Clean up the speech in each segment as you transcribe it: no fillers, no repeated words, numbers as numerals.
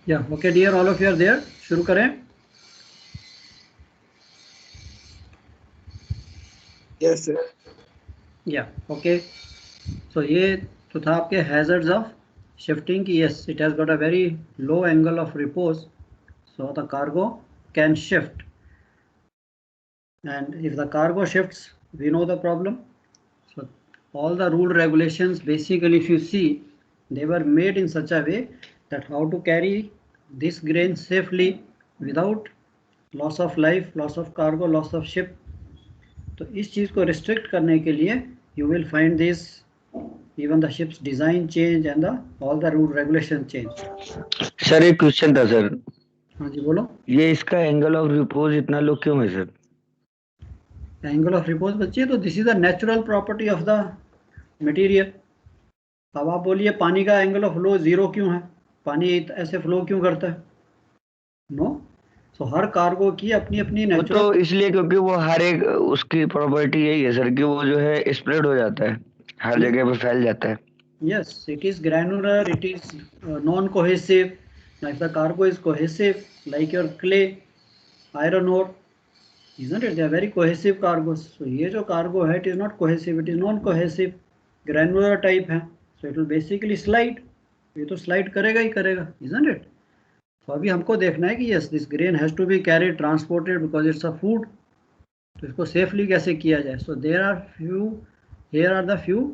या okay dear, all of you are there, शुरू करें। Yes sir. Yeah okay, so ये तो था आपके हैजर्ड्स ऑफ शिफ्टिंग की। Yes, it has got a very low angle of repose, so the cargo can shift, and if the cargo shifts, we know the problem. So all the rule regulations, basically if you see, they were made in such a way that how to carry this grain safely without loss of life, loss of cargo, loss of ship. तो इस चीज़ को restrict करने के लिए you will find this, even the ship's design change and the all the rule regulation change. Sir एक question था sir. हाँ जी बोलो। ये इसका एंगल ऑफ रिपोज इतना लो क्यों है सर? एंगल ऑफ रिपोज बच्चे, तो this is the natural property of the material. अब आप बोलिए पानी का एंगल ऑफ फ्लो 0 क्यों है, पानी ऐसे फ्लो क्यों करता है? नो, सो हर कार्गो की अपनी अपनी नेचुरल, तो इसलिए क्योंकि वो हर एक उसकी प्रॉपर्टी यही है सर कि वो जो है स्प्रेड हो जाता है, हर जगह पे फैल जाता है। yes, it is granular, it is non-cohesive. Now if the cargo is cohesive like your clay, iron ore, isn't it? They are very cohesive cargos. So ये जो cargo है, it is not cohesive, it is non-cohesive, granular type है, so it will basically slide. ये तो slide करेगा ही करेगा, isn't it? तो अभी हमको देखना है कि yes, this grain has to be carried, transported because it's a food. तो इसको safely कैसे किया जाए? So there are few, here are the few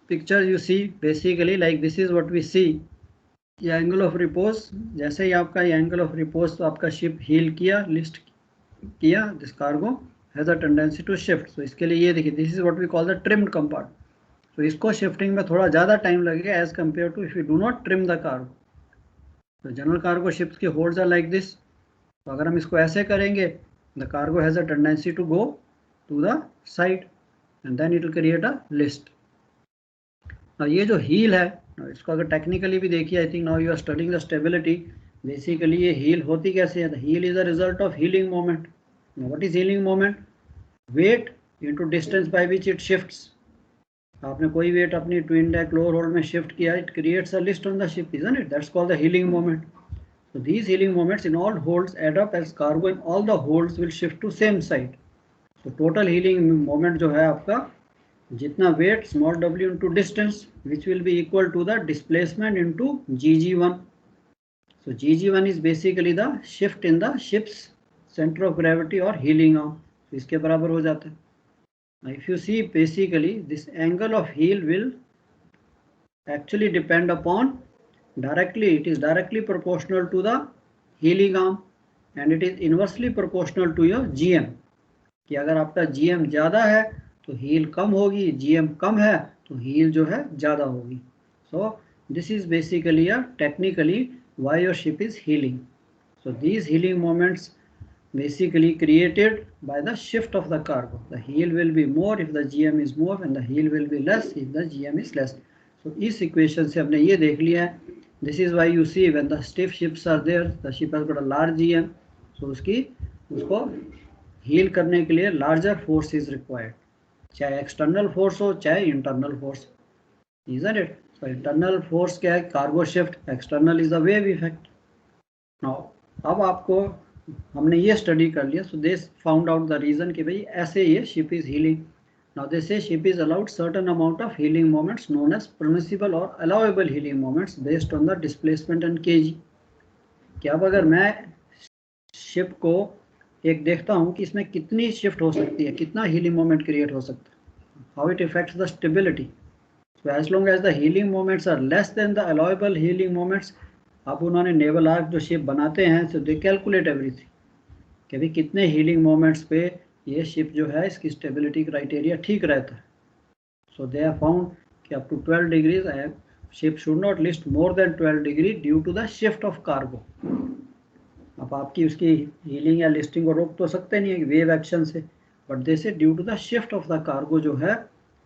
pictures you see, basically like this is what we see. ये angle of repose, जैसे ही आपका ये एंगल ऑफ रिपोज, तो आपका शिप हील किया, लिस्ट किया, this cargo has a tendency to shift. तो इसके लिए ये देखिए, this is what we call the trimmed compart. तो इसको शिफ्टिंग में थोड़ा ज़्यादा टाइम लगेगा as compare to if you do not trim the cargo. तो जनरल कार्गो शिप्स की होल्ड्स आर लाइक दिस। तो अगर हम इसको ऐसे करेंगे, the cargo has a tendency to go to the side and then it will create a list. ये जो हील है, इसको अगर टेक्निकली भी देखिए, I think now you are studying the stability. Basically ये हील होती कैसे है? The heel is the result of heeling moment. What is heeling moment? Weight into distance by which it shifts. आपने कोई वेट अपनी tween deck lower hold में shift किया, it creates a list on the ship, isn't it? That's called the heeling moment. So these healing moments in all holds add up as cargo in all the holds will shift to same side. So total healing moment जो है आपका, जितना weight small w into distance which will be equal to the displacement into gg1. So gg1 is basically the shift in the ship's centre of gravity और heeling arm, तो इसके बराबर हो जाता है। If you see, basically this angle of heel will actually depend upon directly, it is directly proportional to the healing arm and it is inversely proportional to your gm, कि अगर आपका gm ज़्यादा है तो हील कम होगी, gm कम है तो heal जो है ज़्यादा होगी। सो this is basically technically why your ship is healing. So these healing moments basically created by the shift of the cargo. The heel will be more if the gm is more and the heel will be less if the gm is less. So इस equation से हमने ये देख लिया है, this is why you see when the stiff ships are there, the ship has got a large gm, so उसको heel करने के लिए लार्जर फोर्स इज रिक्वायर्ड, चाहे एक्सटर्नल फोर्स हो चाहे internal force, isn't it? So internal force क्या है? Cargo shift. External is the wave effect. Now अब आपको हमने ये स्टडी कर लिया, so this found out the reason कि भाई ऐसे ये ship is heeling. Now this से ship is allowed certain amount of heeling moments known as permissible और allowable healing moments based on the displacement and KG. कि अब अगर मैं शिप को एक देखता हूँ कि इसमें कितनी शिफ्ट हो सकती है, कितना हीलिंग मोमेंट क्रिएट हो सकता है, how it effects the stability. So as long as the healing moments are less than the allowable healing moments, अब उन्होंने नेवल आर्क जो शिप बनाते हैं, so they calculate everything कि भाई कितने हीलिंग मोमेंट्स पे ये शिप जो है इसकी स्टेबिलिटी क्राइटेरिया ठीक रहता है। So they have found कि up to 12 degrees ship should not list more than 12 degree due to the shift of cargo. अब आपकी उसकी हीलिंग या लिस्टिंग को रोक तो सकते नहीं है वेव एक्शन से, but they say due to the shift of the cargo जो है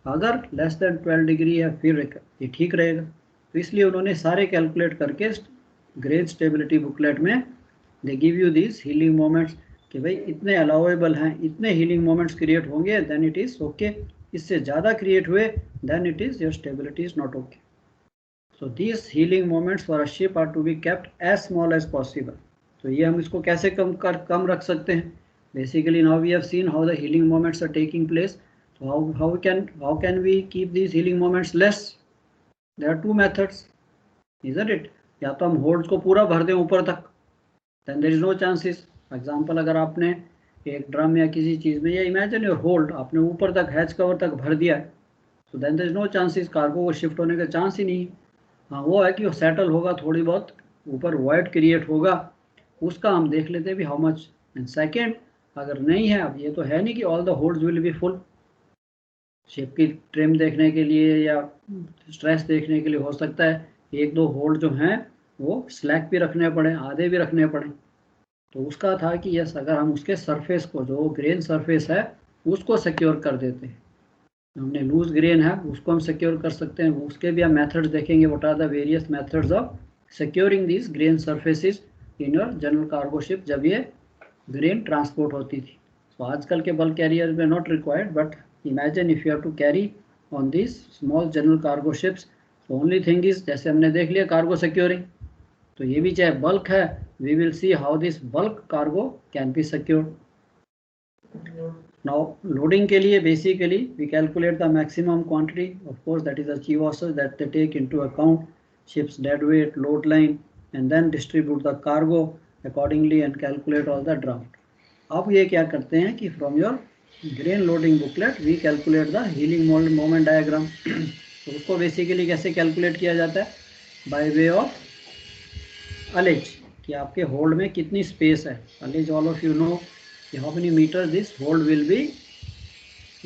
अगर लेस देन 12 डिग्री है फिर ये ठीक रहेगा। तो इसलिए उन्होंने सारे कैलकुलेट करके ग्रेन स्टेबिलिटी बुकलेट में they give you this heeling moments कि भाई इतने अलाउएबल हैं, इतने हीलिंग मोमेंट्स क्रिएट होंगे देन इट इज़ ओके, इससे ज़्यादा क्रिएट हुए then it is your stability is not okay. So these healing moments for a ship are to be kept as small as possible. तो ये हम इसको कैसे कम रख सकते हैं? Basically now we have seen how the healing moments are taking place. So how can we keep these healing moments less? There are two methods, isn't it? या तो हम होल्ड्स को पूरा भर दें ऊपर तक, then there is no chances. For example, अगर आपने एक ड्रम या किसी चीज़ में, या इमेजिन योर होल्ड, आपने ऊपर तक हैच कवर तक भर दिया है, तो then there is no chances, cargo को शिफ्ट होने का चांस ही नहीं है। हाँ, वो है कि वो सेटल होगा, थोड़ी बहुत ऊपर वॉइड क्रिएट होगा, उसका हम देख लेते हैं भी हाउ मच। एंड सेकेंड, अगर नहीं है, अब ये तो है नहीं कि all the holds will be full. Ship की ट्रिम देखने के लिए या स्ट्रेस देखने के लिए हो सकता है एक दो होल्ड जो हैं वो स्लैक भी रखने पड़े, आधे भी रखने पड़े। तो उसका था कि यस, अगर हम उसके सरफेस को, जो ग्रेन सरफेस है, उसको सिक्योर कर देते हैं, हमने लूज ग्रेन है उसको हम सिक्योर कर सकते हैं। उसके भी हम मेथड्स देखेंगे, what are the various methods of securing this grain surfaces in your general cargo ship, जब ये ग्रेन ट्रांसपोर्ट होती थी। तो आजकल के बल्क कैरियर में not required, but imagine if you have to carry on this small general cargo ships, only thing is, जैसे हमने देख लिया कार्गो सिक्योरिंग, तो ये भी चाहे बल्क है, we will see how this bulk cargo can be secured. Now loading के लिए basically we calculate the maximum quantity, of course that is the ची losses that they take into account, ships dead weight, load line, and then distribute the cargo accordingly and calculate all the draft. अब ये क्या करते हैं कि from your grain loading booklet we calculate the heeling moment diagram. तो उसको basically कैसे calculate किया जाता है? बाय वे ऑफ अलेज, कि आपके होल्ड में कितनी स्पेस है। Ullage all of you know कि how many metre this hold will be,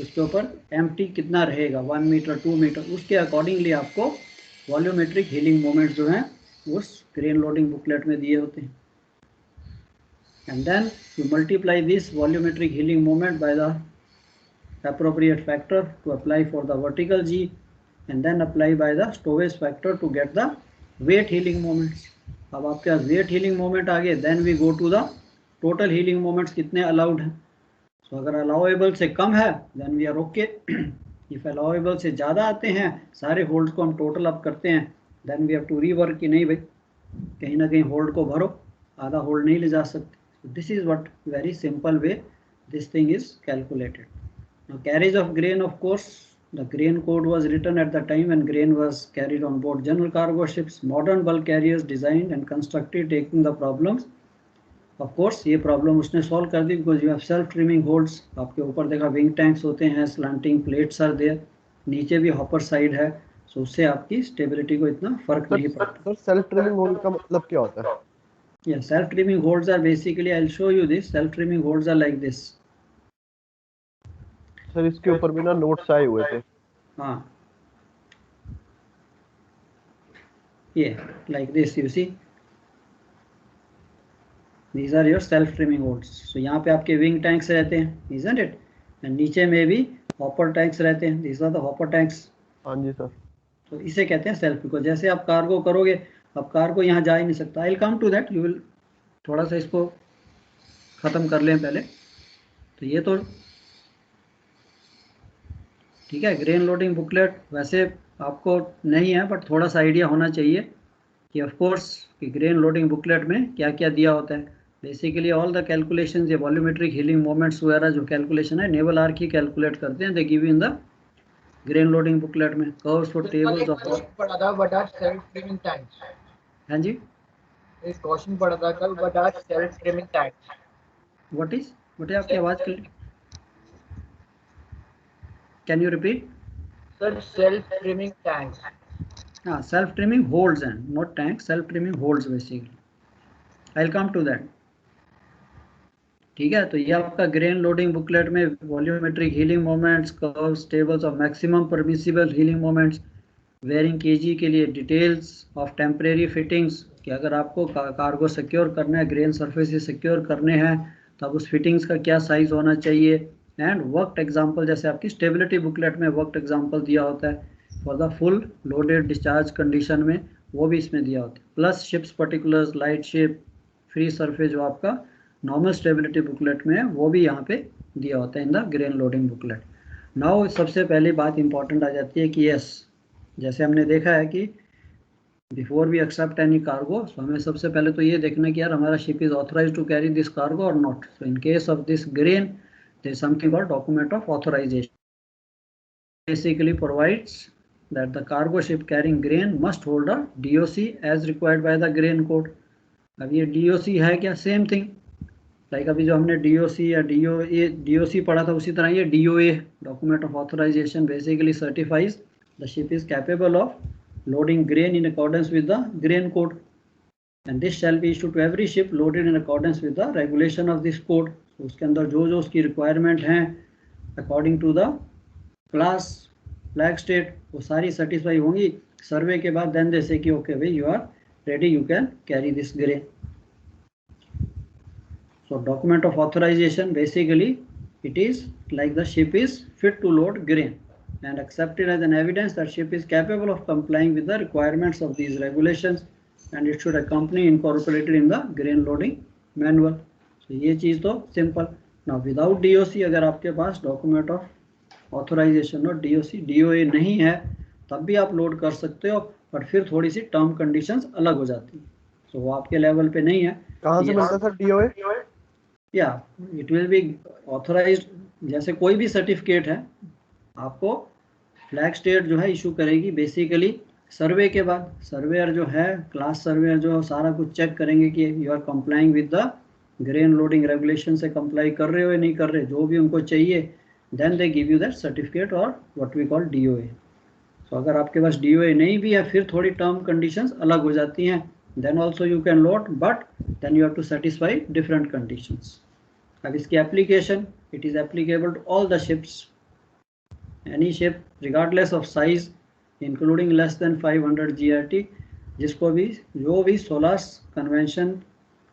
उसके ऊपर एम्प्टी कितना रहेगा, 1 मीटर 2 मीटर, उसके अकॉर्डिंगली आपको वॉल्यूमेट्रिक हीलिंग मोमेंट जो हैं उस ग्रेन लोडिंग बुकलेट में दिए होते हैं। And then you multiply this volumetric heeling moment by the appropriate factor to apply for the vertical G, and then apply by the stowage factor to get the weight healing moments. अब आपके पास weight heeling moment आ गए, then we go to the total heeling moments कितने allowed हैं। So अगर allowable से कम है then we are okay, if allowable से ज़्यादा आते हैं, सारे होल्ड्स को हम टोटल अप करते हैं, then we have to rework कि नहीं भाई कहीं ना कहीं होल्ड को भरो, आधा होल्ड नहीं ले जा सकते। This is what very simple way this thing is calculated. Now carriage of grain, of course, the grain code was written at the time when grain was carried on board general cargo ships. Modern bulk carriers designed and constructed taking the problems. Of course, ये problem उसने solve कर दी because you have self trimming holds. आपके ऊपर देखा wing tanks होते हैं, slanting plates are there, नीचे भी hopper side है, so उससे आपकी stability को इतना फर्क नहीं पड़ता। सर सेल्फ ट्रिमिंग होल्ड का मतलब क्या होता है? Yeah, self trimming holds are basically, I'll show you this. Self trimming holds are like this. Sir इसके ऊपर भी ना नोट्स आए हुए थे। हाँ, ये like this you see, these are your self trimming holds. So यहाँ पे आपके wing tanks रहते हैं, isn't it? and नीचे में भी hopper tanks रहते हैं, these are the hopper tanks. हाँ जी सर। तो इसे कहते हैं सेल्फ, बिकॉज जैसे आप कार्गो करोगे, अब कार्गो यहाँ जा ही नहीं सकता। I will come to that, you will, थोड़ा सा इसको ख़त्म कर लें पहले। तो ये तो ठीक है, ग्रेन लोडिंग बुकलेट वैसे आपको नहीं है, बट थोड़ा सा आइडिया होना चाहिए कि ऑफ कोर्स कि ग्रेन लोडिंग बुकलेट में क्या क्या दिया होता है। बेसिकली ऑल द कैलकुलेशंस, ये वॉल्यूमेट्रिक हीलिंग मोमेंट्स वगैरह जो कैलकुलेशन है नेवल आर्क ही कैलकुलेट करते हैं, they give in the grain loading booklet में कर्व्स फॉर टेबल्स ऑफ। पढ़ा था what are self trimming tanks. हाँ जी, इस क्वेश्चन पढ़ा था कल, what are self trimming tanks. What है आपकी आवाज clear, can you repeat? Sir self trimming tanks. हाँ, सेल्फ ट्रिमिंग होल्ड्स हैं, not tank, self trimming holds basically. I will come to that. ठीक है, तो ये आपका ग्रेन लोडिंग बुकलेट में volumetric heeling moments, curves, tables of maximum permissible heeling moments, varying KG के लिए डिटेल्स ऑफ टेम्परेरी फिटिंग्स, कि अगर आपको कार्गो सिक्योर करना है, ग्रेन सरफेस सिक्योर करने हैं, तब उस फिटिंग्स का क्या साइज होना चाहिए, एंड वर्कड एग्जांपल, जैसे आपकी स्टेबिलिटी बुकलेट में वर्कड एग्जांपल दिया होता है for the full loaded discharge condition में, वो भी इसमें दिया होता है, plus ships particulars, light ship, free surface जो आपका नॉर्मल स्टेबिलिटी बुकलेट में है, वो भी यहाँ पे दिया होता है इन the grain loading booklet. Now सबसे पहली बात इंपॉर्टेंट आ जाती है कि यस, जैसे हमने देखा है कि before we accept any cargo, so हमें सबसे पहले तो ये देखना कि यार हमारा ship is authorize to carry this cargo और not. So in case of this grain there is something called document of authorization. Basically provides that the cargo ship carrying grain must hold a DOC as required by the grain code. अब ये DOC है क्या? Same thing like अभी जो हमने DOC या DOC पढ़ा था उसी तरह ये DOA document of authorisation basically certifies the ship is capable of loading grain in accordance with the grain code and this shall be issued to every ship loaded in accordance with the regulation of this code. उसके अंदर जो जो उसकी requirement हैं according to the class flag state वो सारी satisfy होंगी. सर्वे के बाद देन जैसे कि ओके भाई you are ready, you can carry this grain. So document of authorisation basically it is like the ship is fit to load grain and accepted as an evidence that ship is capable of complying with the requirements of these regulations and it should accompany incorporated in the grain loading manual. So ये चीज़ तो simple. now without DOC अगर आपके पास document of authorisation और DOC DOA नहीं है तब भी आप लोड कर सकते हो, बट फिर थोड़ी सी टर्म कंडीशंस अलग हो जाती है. सो वो आपके लेवल पे नहीं है. कहाँ से मिलता है सर DOA? या इट विल बी ऑथराइज्ड. जैसे कोई भी सर्टिफिकेट है आपको फ्लैग स्टेट जो है इशू करेगी बेसिकली सर्वे के बाद. सर्वेयर जो है क्लास सर्वेयर जो सारा कुछ चेक करेंगे कि you are complying with the grain loading regulation से कंप्लाई कर रहे हो या नहीं कर रहे, जो भी उनको चाहिए then they give you that certificate और what we call DOA. So अगर आपके पास DOA नहीं भी है फिर थोड़ी टर्म कंडीशंस अलग हो जाती हैं. Then also you can load but then you have to satisfy different conditions. अब इसकी application it is applicable to all the ships, any ship regardless of size including less than 500 GRT. जिसको भी जो भी सोलास कन्वेंशन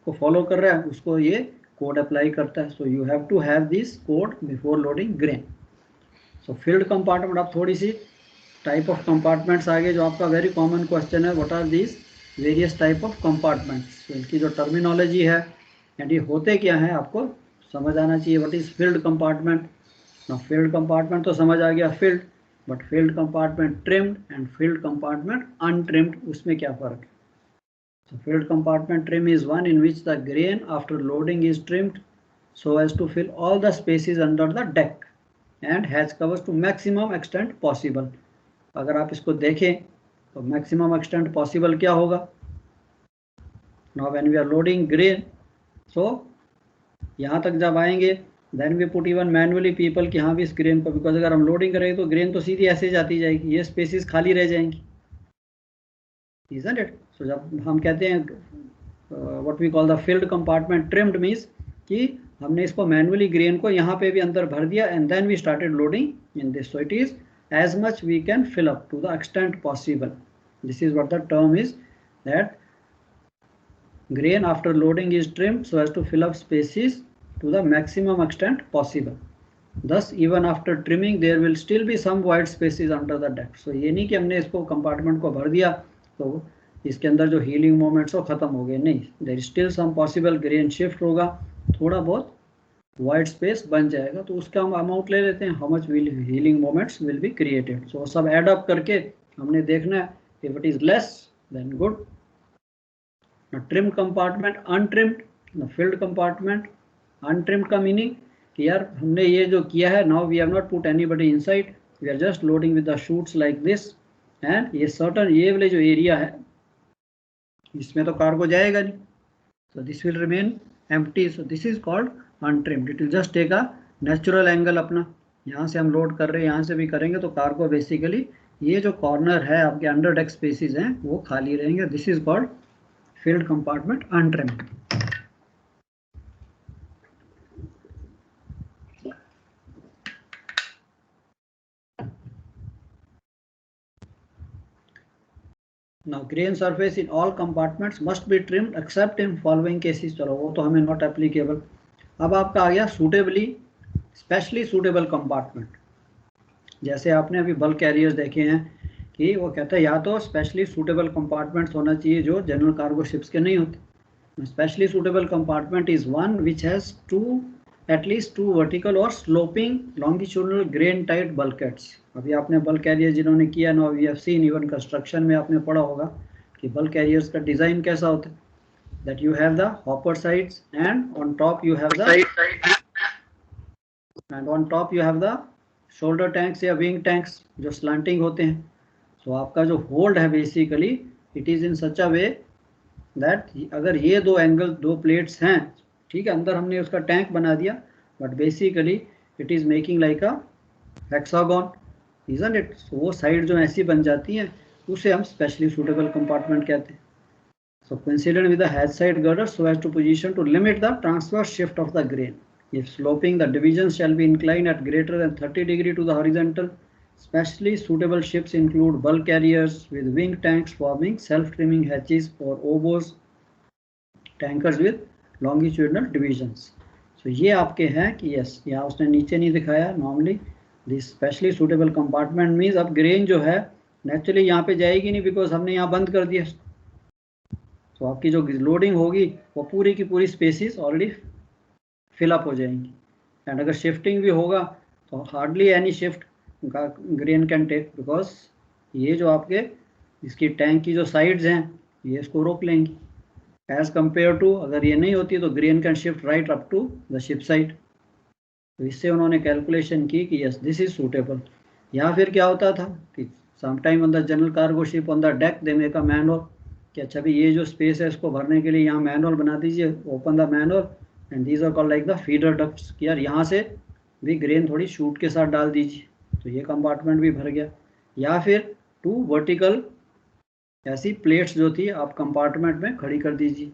को follow कर रहा है उसको ये कोड अप्लाई करता है. So you have to have this code before loading grain. So filled compartment, आप थोड़ी सी टाइप ऑफ कंपार्टमेंट्स आगे जो आपका वेरी कॉमन क्वेश्चन है, what are these various type of compartments. इनकी जो टर्मिनोलॉजी है एंड ये होते क्या है आपको समझ आना चाहिए. What is filled compartment? ना फील्ड कंपार्टमेंट तो समझ आ गया filled, but filled compartment trimmed and filled compartment untrimmed, उसमें क्या फ़र्क है? So filled compartment trim is one in which the grain after loading is trimmed so as to fill all the spaces under the deck and hatch covers to maximum extent possible. अगर आप इसको देखें तो maximum extent possible क्या होगा? Now when we are loading grain, so यहाँ तक जब आएंगे then we put even manually people कि हाँ भी इस grain को, because अगर हम loading करेंगे तो grain तो सीधी ऐसे जाती जाएगी, ये spaces खाली रह जाएंगी. Isn't it? So जब हम कहते हैं what we call the filled compartment trimmed means कि हमने इसको मैनुअली ग्रेन को यहाँ पे भी अंदर भर दिया and then we started loading in this. So it is as much we can fill up to the extent possible. This is what the term is, that grain after loading is trimmed so as to fill up spaces to the maximum extent possible. Thus even after trimming there will still be some void spaces under the deck. So ये नहीं कि हमने इसको compartment को भर दिया तो इसके अंदर जो हीलिंग मोमेंट्स हो खत्म हो गए, नहीं. There is still some possible grain shift होगा, थोड़ा बहुत वाइड स्पेस बन जाएगा, तो उसका हम अमाउंट ले लेते हैं, how much will heeling moments will be created. So सब ऐड अप करके हमने देखना है, if it is less than good. Trim compartment untrimmed, filled compartment untrimmed का मीनिंग कि यार हमने ये जो किया है, now we have not put anybody inside, we are just loading with the chutes like this and ये सर्टन ये वाले जो एरिया है इसमें तो कार्गो जाएगा नहीं, so this will remain empty. So this is called untrimmed. It will just take a natural angle अपना, यहाँ से हम लोड कर रहे हैं, यहाँ से भी करेंगे तो कार्गो बेसिकली ये जो कॉर्नर है आपके अंडर डेक स्पेसिस हैं वो खाली रहेंगे. This is called filled compartment untrimmed. Now grain surface in all compartments must be trimmed except in following cases. चलो वो तो हमें not applicable. अब आपका आ गया suitably specially suitable compartment. जैसे आपने अभी बल्क कैरियर्स देखे हैं कि वो कहता है या तो स्पेशली सूटेबल कंपार्टमेंट्स होना चाहिए जो जनरल कार्गो शिप्स के नहीं होते. Specially suitable compartment is one which has at least two vertical or sloping longitudinal grain tight bulkheads. अभी आपने बल्क कैरियर जिन्होंने किया ना, we have seen even construction में आपने पढ़ा होगा कि बल्क कैरियर्स का डिजाइन कैसा होता है, that you have the hopper sides and on top you have the shoulder tanks या विंग टैंक्स जो स्लांटिंग होते हैं। तो आपका जो होल्ड है basically it is in such a way that अगर ये दो एंगल, दो प्लेट्स हैं, ठीक है, अंदर हमने उसका टैंक बना दिया, but basically it is making like a hexagon, isn't it? So वो साइड जो ऐसी बन जाती हैं उसे हम स्पेशली सूटेबल कंपार्टमेंट कहते हैं। So coincident with the hedge side girder so as to position to limit the transverse shift of the grain. If sloping, the divisions shall be inclined at greater than 30 degree to the horizontal. Specially suitable ships include bulk carriers with wing tanks forming self-trimming hatches or oboes tankers with longitudinal divisions. So ये आपके हैं कि yes, यहाँ उसने नीचे नहीं दिखाया। Normally this specially suitable compartment means अब grain जो है naturally यहाँ पे जाएगी नहीं because हमने यहाँ बंद कर दिया। तो आपकी जो लोडिंग होगी वो पूरी की पूरी स्पेसिस ऑलरेडी फिलअप हो जाएंगी। एंड अगर शिफ्टिंग भी होगा तो hardly any shift grain can take, because ये जो आपके इसकी टैंक की जो साइड्स हैं ये इसको रोक लेंगी, एज कंपेयर टू अगर ये नहीं होती तो grain can shift right up to the ship side. तो इससे उन्होंने कैलकुलेशन की कि यस दिस इज सूटेबल। या फिर क्या होता था कि sometime on the general cargo ship on the deck they make a manual कि अच्छा भी ये जो स्पेस है इसको भरने के लिए यहाँ मैनुअल बना दीजिए, open the manual and these are called like the feeder ducts कि यार यहाँ से भी ग्रेन थोड़ी शूट के साथ डाल दीजिए, तो ये कंपार्टमेंट भी भर गया। या फिर 2 वर्टिकल ऐसी प्लेट्स जो थी आप कंपार्टमेंट में खड़ी कर दीजिए।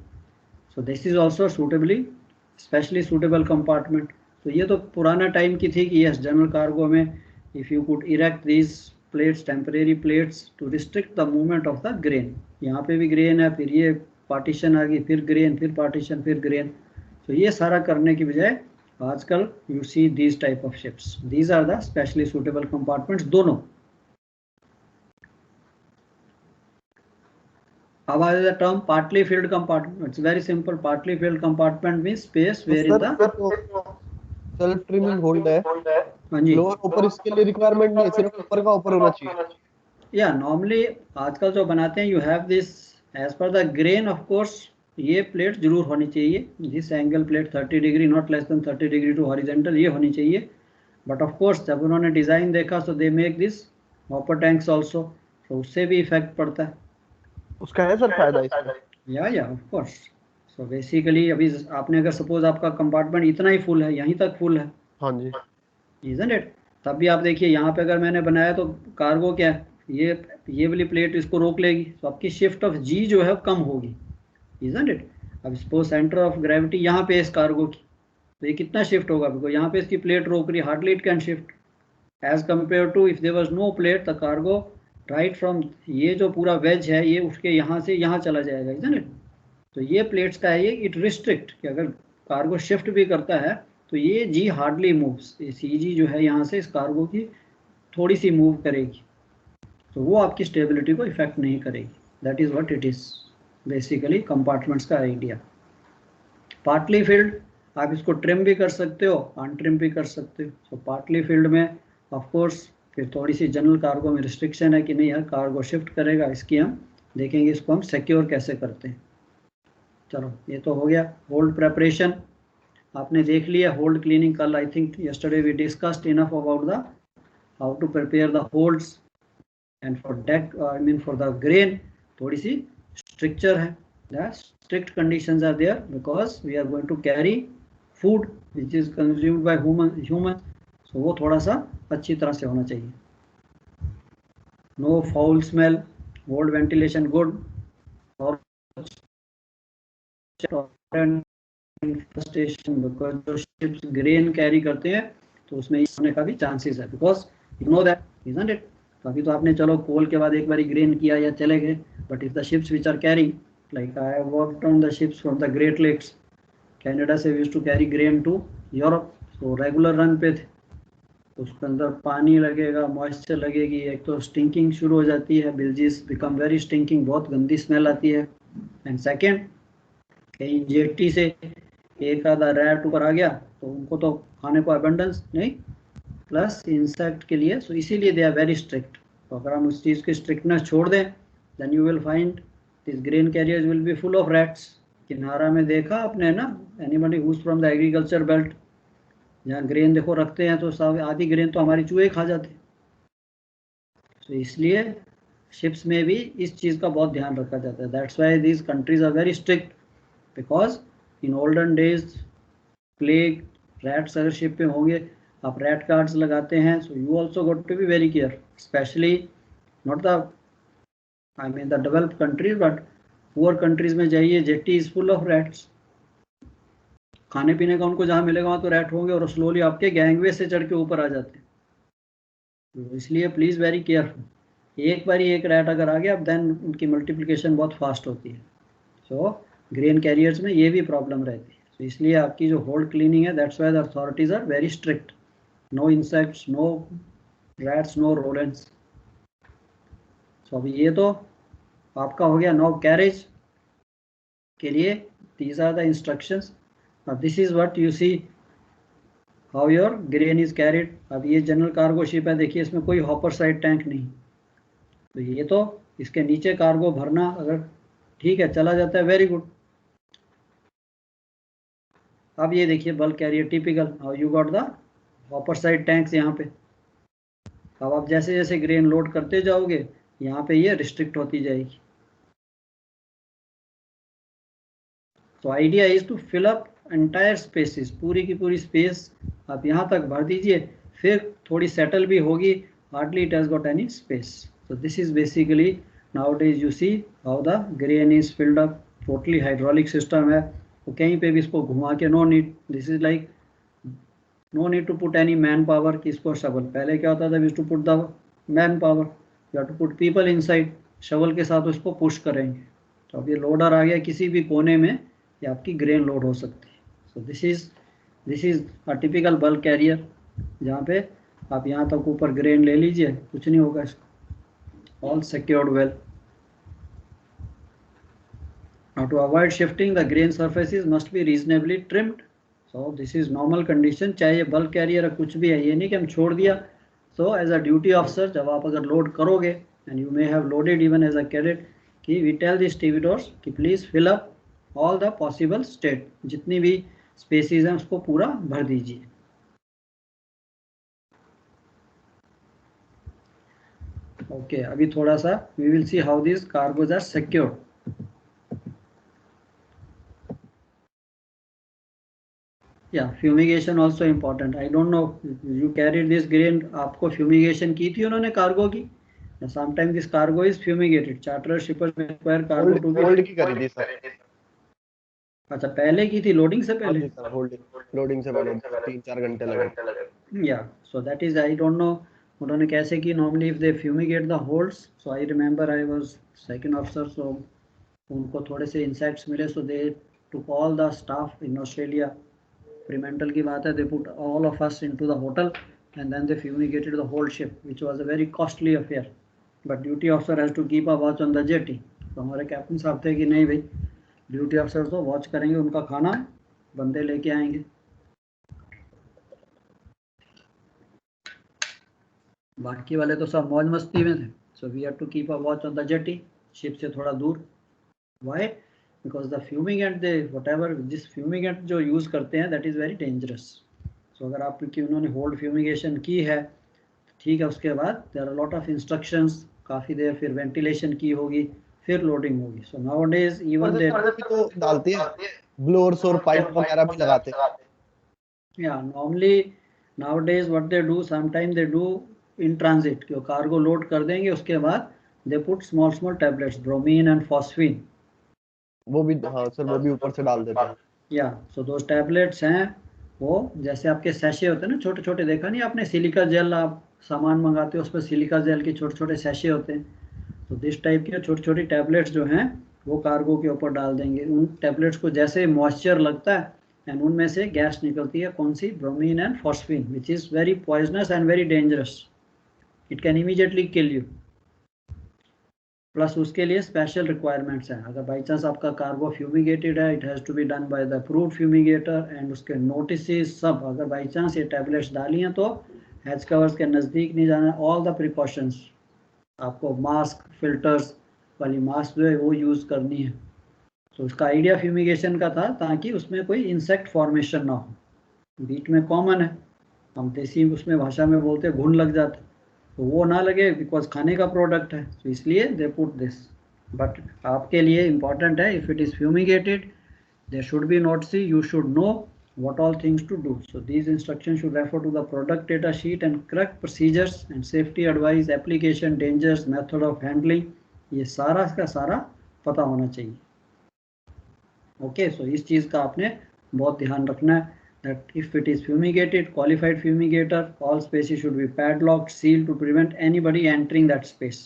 So this is also suitably specially suitable compartment. तो ये तो पुराना टाइम की थी कि यस जनरल कार्गो में if you could erect these plates, temporary plates to restrict the movement of the grain. यहाँ पे भी ग्रेन है, फिर ये पार्टीशन आ गई, फिर ग्रेन, फिर पार्टीशन, फिर ग्रेन। तो ये सारा करने की बजाय आजकल you see these type of ships, these are the specially suitable compartments दोनों। अब आ the term partly filled compartment. It's very simple, partly filled compartment means space where in the self trimming hold है। हाँ जी, lower ऊपर इसके लिए requirement नहीं है, सिर्फ ऊपर का ऊपर होना चाहिए। या नॉर्मली आजकल जो बनाते हैं you have this as per the grain, of course ये प्लेट जरूर होनी चाहिए, this angle plate 30 degree not less than 30 degree to horizontal ये होनी चाहिए। बट ऑफ कोर्स जब उन्होंने डिज़ाइन देखा so they make this hopper tanks also, तो उससे भी इफेक्ट पड़ता है। उसका है सर फायदा इसका? या ऑफ कोर्स। सो बेसिकली अभी आपने अगर सपोज आपका कंपार्टमेंट इतना ही फुल है, यहीं तक फुल है, हाँ जी, isn't it? तब भी आप देखिए यहाँ पे अगर मैंने बनाया तो कार्गो क्या है, ये वाली प्लेट इसको रोक लेगी, तो आपकी शिफ्ट ऑफ जी जो है कम होगी, isn't it? अब सपोज सेंटर ऑफ ग्रेविटी यहाँ पे इस कार्गो की, तो ये कितना शिफ्ट होगा, बिकॉज यहाँ पे इसकी प्लेट रोक रही है, hardly it can shift as compare to if there was no plate the cargo right from ये जो पूरा वेज है ये उसके यहाँ से यहाँ चला जाएगा, isn't it? तो ये प्लेट्स का है ये इट रिस्ट्रिक्ट कि अगर कार्गो शिफ्ट भी करता है तो ये जी हार्डली मूव्स, सी जी जो है यहाँ से इस कार्गो की थोड़ी सी मूव करेगी, तो वो आपकी स्टेबिलिटी को इफेक्ट नहीं करेगी। That is what it is basically compartments का आइडिया। पार्टली फील्ड आप इसको ट्रिम भी कर सकते हो, अनट्रिम भी कर सकते हो। तो पार्टली फील्ड में ऑफ कोर्स फिर थोड़ी सी जनरल कार्गो में रिस्ट्रिक्शन है कि नहीं यार कार्गो शिफ्ट करेगा, इसकी हम देखेंगे इसको हम सिक्योर कैसे करते हैं। चलो ये तो हो गया होल्ड प्रेपरेशन, आपने देख लिया होल्ड क्लीनिंग। कल I think yesterday we discussed enough about the how to prepare the holds and for deck I mean for the grain थोड़ी सी स्ट्रिक्चर है, the strict conditions are there because we are going to carry food which is consumed by human, so वो थोड़ा सा अच्छी तरह से होना चाहिए। No foul smell, hold ventilation good और इंफ्रास्टेशन, बिकॉज जो शिप्स ग्रेन कैरी करते हैं तो उसमें होने का भी चांसेस है, because you know that, isn't it? अभी तो आपने चलो कोल के बाद एक बार ग्रेन किया या चले गए, but if the ships which are carrying like I have worked on the ships from the Great Lakes, Canada से we used to carry grain to Europe, तो रेगुलर रन पे थे, उसके अंदर पानी लगेगा, मॉइस्चर लगेगी, एक तो स्टिंकिंग शुरू हो जाती है, बिल्जीज बिकम वेरी स्टिंकिंग, बहुत गंदी स्मेल आती है, एंड सेकेंड कहीं जेटी से एक आधा रैट ऊपर आ गया तो उनको तो खाने को अबंडेंस नहीं, प्लस इंसेक्ट के लिए, सो इसीलिए दे आर वेरी स्ट्रिक्ट। तो अगर हम उस चीज़ की स्ट्रिक्टनेस छोड़ दें then you will find this grain carriers will be full of rats. किनारा में देखा आपने ना, anybody who is from the agriculture belt, जहाँ ग्रेन देखो रखते हैं तो सब आधी ग्रेन तो हमारी चूहे खा जाते हैं। तो इसलिए शिप्स में भी इस चीज़ का बहुत ध्यान रखा जाता है। That's why these countries are very strict, because in olden days plague rats अगर शिप पे होंगे, आप रैट कार्ड्स लगाते हैं, so you also got to be very care, specially not the I mean the developed countries but poor countries में जाइए, jetty is full of rats. खाने पीने का उनको जहाँ मिलेगा वहाँ तो रैट होंगे और स्लोली आपके गैंगवे से चढ़ के ऊपर आ जाते हैं। तो इसलिए प्लीज़ वेरी केयरफुल, एक बार ही एक रैट अगर आ गया देन उनकी मल्टीप्लिकेशन बहुत फास्ट होती है। सो ग्रेन कैरियर्स में ये भी प्रॉब्लम रहती है। तो इसलिए आपकी जो होल्ड क्लीनिंग है, that's why the authorities are very strict, no insects, no rats, no rodents. So अभी ये तो आपका हो गया नो कैरेज के लिए, दीज आर द इंस्ट्रक्शंस। अब this is what you see how your grain is carried. अब ये जनरल कार्गो शिप है, देखिए इसमें कोई हॉपर साइड टैंक नहीं, तो ये तो इसके नीचे कार्गो भरना अगर ठीक है चला जाता है, वेरी गुड। अब ये देखिए bulk carrier typical, how you got the hopper side tanks यहाँ पे। अब आप जैसे जैसे ग्रेन लोड करते जाओगे यहाँ पे ये रिस्ट्रिक्ट होती जाएगी। तो idea is to fill up entire spaces, पूरी की पूरी स्पेस आप यहाँ तक भर दीजिए, फिर थोड़ी सेटल भी होगी, hardly it has got any space. So this is basically nowadays you see how the grain is filled up, totally hydraulic system है, तो कहीं पे भी इसको घुमा के no need, this is like no need to put any man power कि इसको शवल, पहले क्या होता था, we used to put the man power, you have to put people inside, shovel के साथ उसको पुश करेंगे। तो अब ये लोडर आ गया किसी भी कोने में, ये आपकी ग्रेन लोड हो सकती है। So this is a typical bulk carrier, जहाँ पे आप यहाँ तक ऊपर ग्रेन ले लीजिए, कुछ नहीं होगा इसको, all secured well. Now to avoid shifting, the grain surfaces must be reasonably trimmed. So this is normal condition, चाहे ये bulk carrier है कुछ भी है, ये नहीं कि हम छोड़ दिया। So as a duty officer जब आप अगर लोड करोगे, and you may have loaded even as a cadet, कि we tell the stevedores कि please fill up all the possible state, जितनी भी स्पेसिस हैं उसको पूरा भर दीजिए। ओके अभी थोड़ा सा we will see how this cargoes are secured. या fumigation also important, I don't know you carried this grain, आपको फ्यूमिगेशन की थी उन्होंने कार्गो की? Sometime this cargo is fumigated, charter shippers require cargo to be hold की करी थी sir. अच्छा पहले की थी, लोडिंग से पहले? लोडिंग से पहले 3-4 घंटे लगे। या so that is I don't know उन्होंने कैसे की। Normally if they fumigate the holds, so I remember I was second officer, so उनको थोड़े से इंसेक्ट्स मिले, so they took all the staff in Australia, experimental की बात है, they put all of us into the hotel and then they fumigated the whole ship which was a very costly affair, but duty officer has to keep a watch on the jetty. तो हमारे captain साहब थे कि नहीं भाई duty officer तो watch करेंगे, उनका खाना बंदे लेके आएंगे। बाकी वाले तो सब मौज मस्ती में थे। So we have to keep a watch on the jetty, ship से थोड़ा दूर। व्हाई? Because the fumigant they whatever जिस फ्यूमिगेंट जो यूज़ करते हैं that is very dangerous. So अगर आपकी उन्होंने होल्ड फ्यूमिगेशन की है ठीक है, उसके बाद there are lot of instructions, काफ़ी देर फिर वेंटिलेशन की होगी, फिर लोडिंग होगी। सो नाउअडेज इवन दे तो डालते हैं ब्लोअर्स और पाइप वगैरह भी लगाते हैं। या normally nowadays what they do, sometime they do in transit, कि कार्गो लोड कर देंगे उसके बाद they put small tablets bromine and phosphine, वो भी हाँ सर वो भी ऊपर से डाल देते हैं। या सो दो टैबलेट्स हैं, वो जैसे आपके सैशे होते हैं ना छोटे छोटे, देखा नहीं आपने सिलिका जेल, आप सामान मंगाते हो उस पर सिलिका जेल के छोटे छोटे सैशे होते हैं, तो दिस टाइप के छोटी छोटी टैबलेट्स जो हैं वो कार्गो के ऊपर डाल देंगे। उन टैबलेट्स को जैसे मॉइस्चर लगता है एंड उनमें से गैस निकलती है, कौन सी? Bromine and phosphine, which is very poisonous and very dangerous, it can immediately kill you. Plus उसके लिए स्पेशल रिक्वायरमेंट्स हैं, अगर बाई चांस आपका कार्गो फ्यूमिगेटेड है, it has to be done by the approved fumigator and उसके notice सब। अगर by chance ये टैबलेट्स डाली हैं तो हैच कवर्स के नज़दीक नहीं जाना, ऑल द प्रिकॉशंस, आपको मास्क, फिल्टर्स, वाली मास्क जो है वो यूज़ करनी है। तो उसका आइडिया फ्यूमिगेशन का था ताकि उसमें कोई इंसेक्ट फॉर्मेशन ना हो। बीट में कॉमन है, हम देसी उसमें भाषा में बोलते हैं घुन लग जाता है, तो वो ना लगे बिकॉज खाने का प्रोडक्ट है, तो इसलिए दे पुट दिस। बट आपके लिए इम्पॉर्टेंट है, if it is fumigated there should be note C, you should know what all things to do. So these instructions should refer to the product data sheet and correct procedures and safety advice, application, dangers, method of handling, ये सारा का सारा पता होना चाहिए। Okay, सो इस चीज़ का आपने बहुत ध्यान रखना है that if it is fumigated, qualified fumigator, all spaces should be padlocked, sealed to prevent anybody entering that space.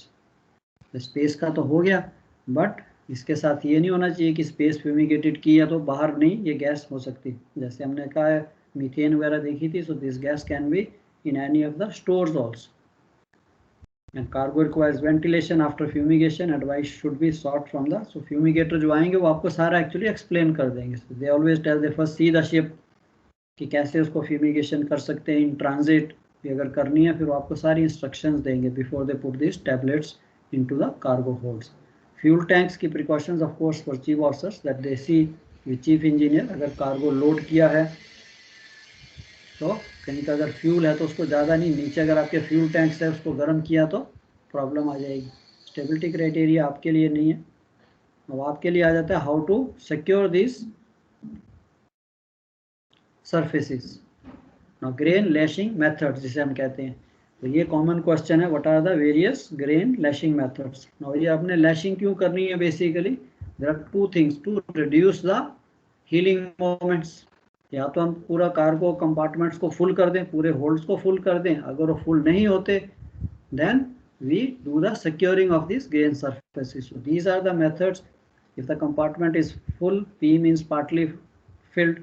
Space का तो हो गया, बट इसके साथ ये नहीं होना चाहिए कि स्पेस फ्यूमिगेटेड किया तो बाहर नहीं ये गैस हो सकती, जैसे हमने कहा है मीथेन वगैरह देखी थी। So this gas can be in any of the stores also. And cargo requires ventilation after fumigation, advice should be sought from the. So fumigator जो आएंगे वो आपको सारा एक्चुअली एक्सप्लेन कर देंगे। They always tell, they first see the ship कि कैसे उसको फ्यूमिगेशन कर सकते हैं इन ट्रांजिट, अगर करनी है फिर वो आपको सारी इंस्ट्रक्शंस देंगे before they put this tablets into the cargo holds. Fuel tanks की precautions of course for chief officers that they see with chief engineer। अगर कार्गो लोड किया है तो कहीं का अगर फ्यूल है तो उसको ज़्यादा नहीं, नीचे अगर आपके फ्यूल टैंक्स है उसको गर्म किया तो प्रॉब्लम आ जाएगी। स्टेबिलिटी क्राइटेरिया आपके लिए नहीं है। अब आपके लिए आ जाता है how to secure this surfaces. Now grain lashing method जिसे हम कहते हैं, तो ये कॉमन क्वेश्चन है, what are the various grain lashing methods. Now ये आपने लैशिंग क्यों करनी है, basically there are two things to reduce the heeling moments. या तो हम पूरा कार्गो कंपार्टमेंट्स को फुल कर दें, पूरे होल्ड्स को फुल कर दें, अगर वो फुल नहीं होते then we do the securing of this grain surfaces. So these are the methods. If the compartment is full, P means partly filled.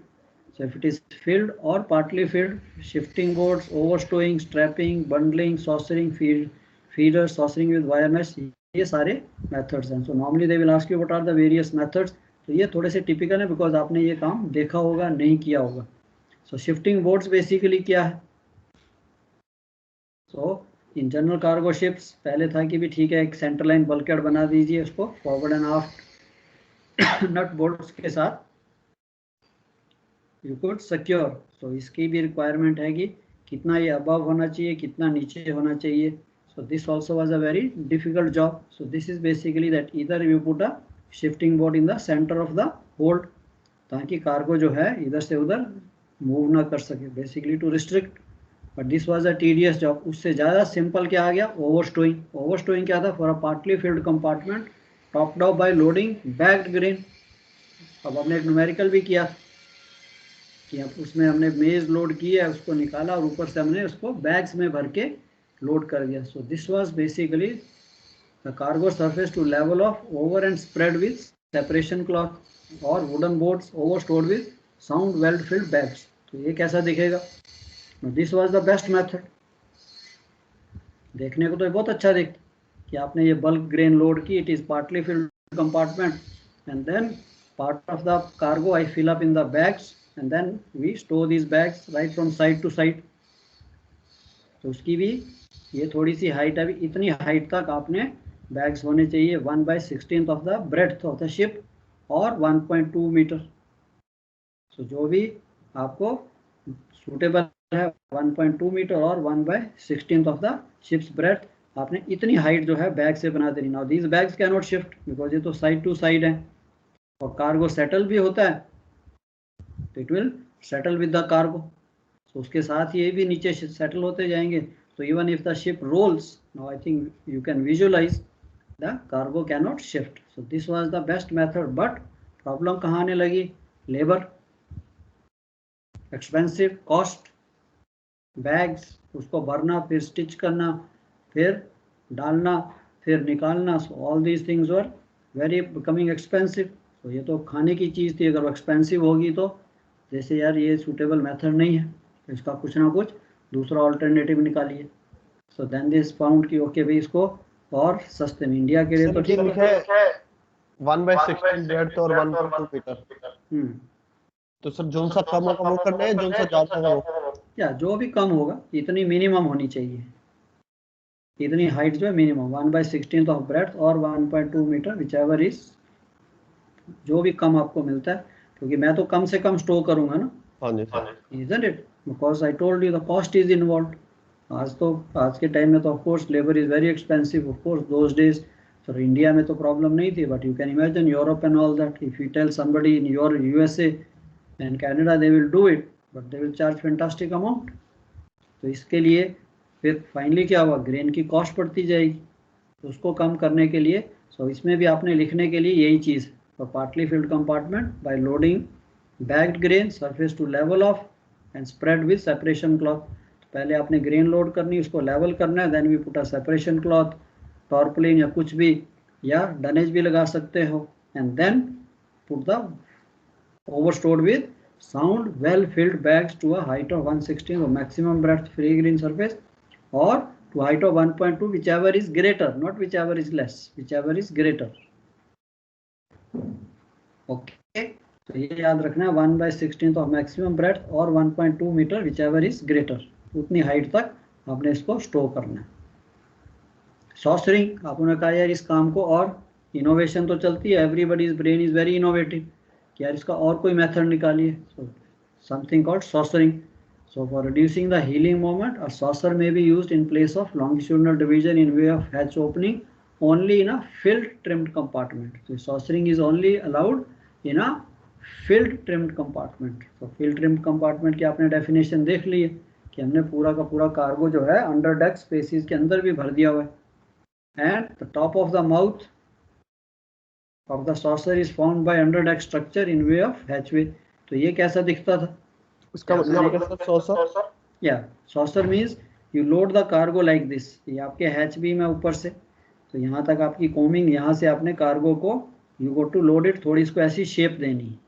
So if it is filled or partly filled, shifting boards, overstowing, strapping, bundling, saucering, feeders, saucering with wire mesh, ये सारे methods हैं। So normally they will ask you what are the various methods। तो ये थोड़े से typical है because आपने ये काम देखा होगा, नहीं किया होगा। So shifting boards basically क्या है? So in general cargo ships पहले था कि भी ठीक है एक center line bulkhead बना दीजिए, उसको forward and aft nut bolts के साथ यू कुड सिक्योर। सो इसकी भी रिक्वायरमेंट है कि कितना ये अबव होना चाहिए, कितना नीचे होना चाहिए। So this also was a very difficult job. So this is basically that either you put a shifting board in the centre of the hold ताकि कार्गो जो है इधर से उधर मूव ना कर सके, basically to restrict. But this was a tedious job. उससे ज़्यादा सिंपल क्या आ गया, ओवरस्टोइंग। ओवरस्टोइंग क्या था, for a partly filled compartment topped up by loading bagged grain. अब हमने एक न्यूमेरिकल भी किया कि अब उसमें हमने मेज लोड की है, उसको निकाला और ऊपर से हमने उसको बैग्स में भर के लोड कर दिया। So this was basically the cargo surface to level off over and spread with separation cloth और wooden boards over stowed with sound well filled bags. तो ये कैसा दिखेगा, this was the best method. देखने को तो बहुत अच्छा दिखता कि आपने ये बल्क ग्रेन लोड की, it is partly filled compartment and then part of the cargo I fill up in the bags and then we store these bags right from side to side। तो उसकी भी ये थोड़ी सी height है, अभी इतनी height तक आपने बैग्स होने चाहिए, 1/16 of the breadth of the ship और 1.2 मीटर। सो जो भी आपको सूटेबल है 1.2 मीटर और 1/16 ऑफ द शिप्स ब्रेड्थ, आपने इतनी हाइट जो है बैग से बना देनी। Now these bags can not shift because ये तो साइड टू साइड है और कार्गो सेटल भी होता है, तो it will settle with the cargo. So उसके साथ ये भी नीचे सेटल होते जाएंगे। तो even if the ship rolls, now I think you can visualize the cargo can not shift. So this was the best method. But problem कहाँ आने लगी, लेबर एक्सपेंसिव, कॉस्ट, बैग्स उसको भरना, फिर स्टिच करना, फिर डालना, फिर निकालना। So all these things were very becoming expensive. तो ये तो खाने की चीज़ थी, अगर वो एक्सपेंसिव होगी तो जैसे यार ये सूटेबल मेथड नहीं है, तो इसका कुछ ना कुछ दूसरा ऑल्टरनेटिव निकालिए। सो देन दिस फाउंड कि ओके भाई इसको और सस्ते में इंडिया के लिए तो ठीक है 1/16 ब्रेड्थ और 1.2 मीटर। तो सर जोन सा कम होगा वो करना है, जोन सा ज्यादा होगा या जो भी कम होगा इतनी मिनिमम होनी चाहिए। इतनी हाइट जो है मिनिमम 1/16 ऑफ ब्रेड्थ और 1.2 मीटर विच एवर इज, जो भी कम आपको मिलता है, क्योंकि मैं तो कम से कम स्टोर करूंगा ना, हाँ जी sir. isn't it? Because I told you the cost is involved. आज के टाइम में तो of course labor is very expensive. Of course those days so India में तो प्रॉब्लम नहीं थी, but you can imagine Europe and all that. If you tell somebody in your USA and Canada they will do it, but they will charge fantastic amount. तो इसके लिए फिर finally क्या हुआ, ग्रेन की कॉस्ट बढ़ती जाएगी, तो उसको कम करने के लिए इसमें भी आपने लिखने के लिए यही चीज़, for partly filled compartment by loading bagged grain surface to level off and spread with separation cloth. तो पहले आपने ग्रेन लोड करनी, उसको लेवल करना है, then we put a separation cloth, tarpaulin या कुछ भी, या डनेज भी लगा सकते हो, and then put the overstowed with sound well filled bags to a height of 1/16 of maximum breadth free green surface or to height of 1.2 whichever is greater, not whichever is less, whichever is greater. Okay, तो ये याद रखना है 1/16 of maximum breadth और 1.2 metre whichever is greater, उतनी height तक आपने इसको स्टोर करना है। सॉसरिंग, आपने कहा यार इस काम को और इनोवेशन तो चलती है, everybody's brain is very innovative, कि यार इसका और कोई मेथड निकालिए, something called saucering. So for reducing the healing moment, a saucer may be used in place of longitudinal division in way of hatch opening only in a filled trimmed compartment. So saucering is only allowed in a filled trimmed compartment. So filled trimmed compartment की आपने definition देख ली है कि हमने पूरा का पूरा cargo जो है अंडर डेक स्पेसिस के अंदर भी भर दिया हुआ है, and the top of the mouth of the saucer is formed by under deck structure in way of hatchway. तो ये कैसा दिखता था, इसका मतलब है सर सॉसर, या saucer means you load the cargo like this, ये आपके हैच बीम है ऊपर से, तो यहाँ तक आपकी कोमिंग, यहाँ से आपने कार्गो को you go to load it, थोड़ी इसको ऐसी शेप देनी,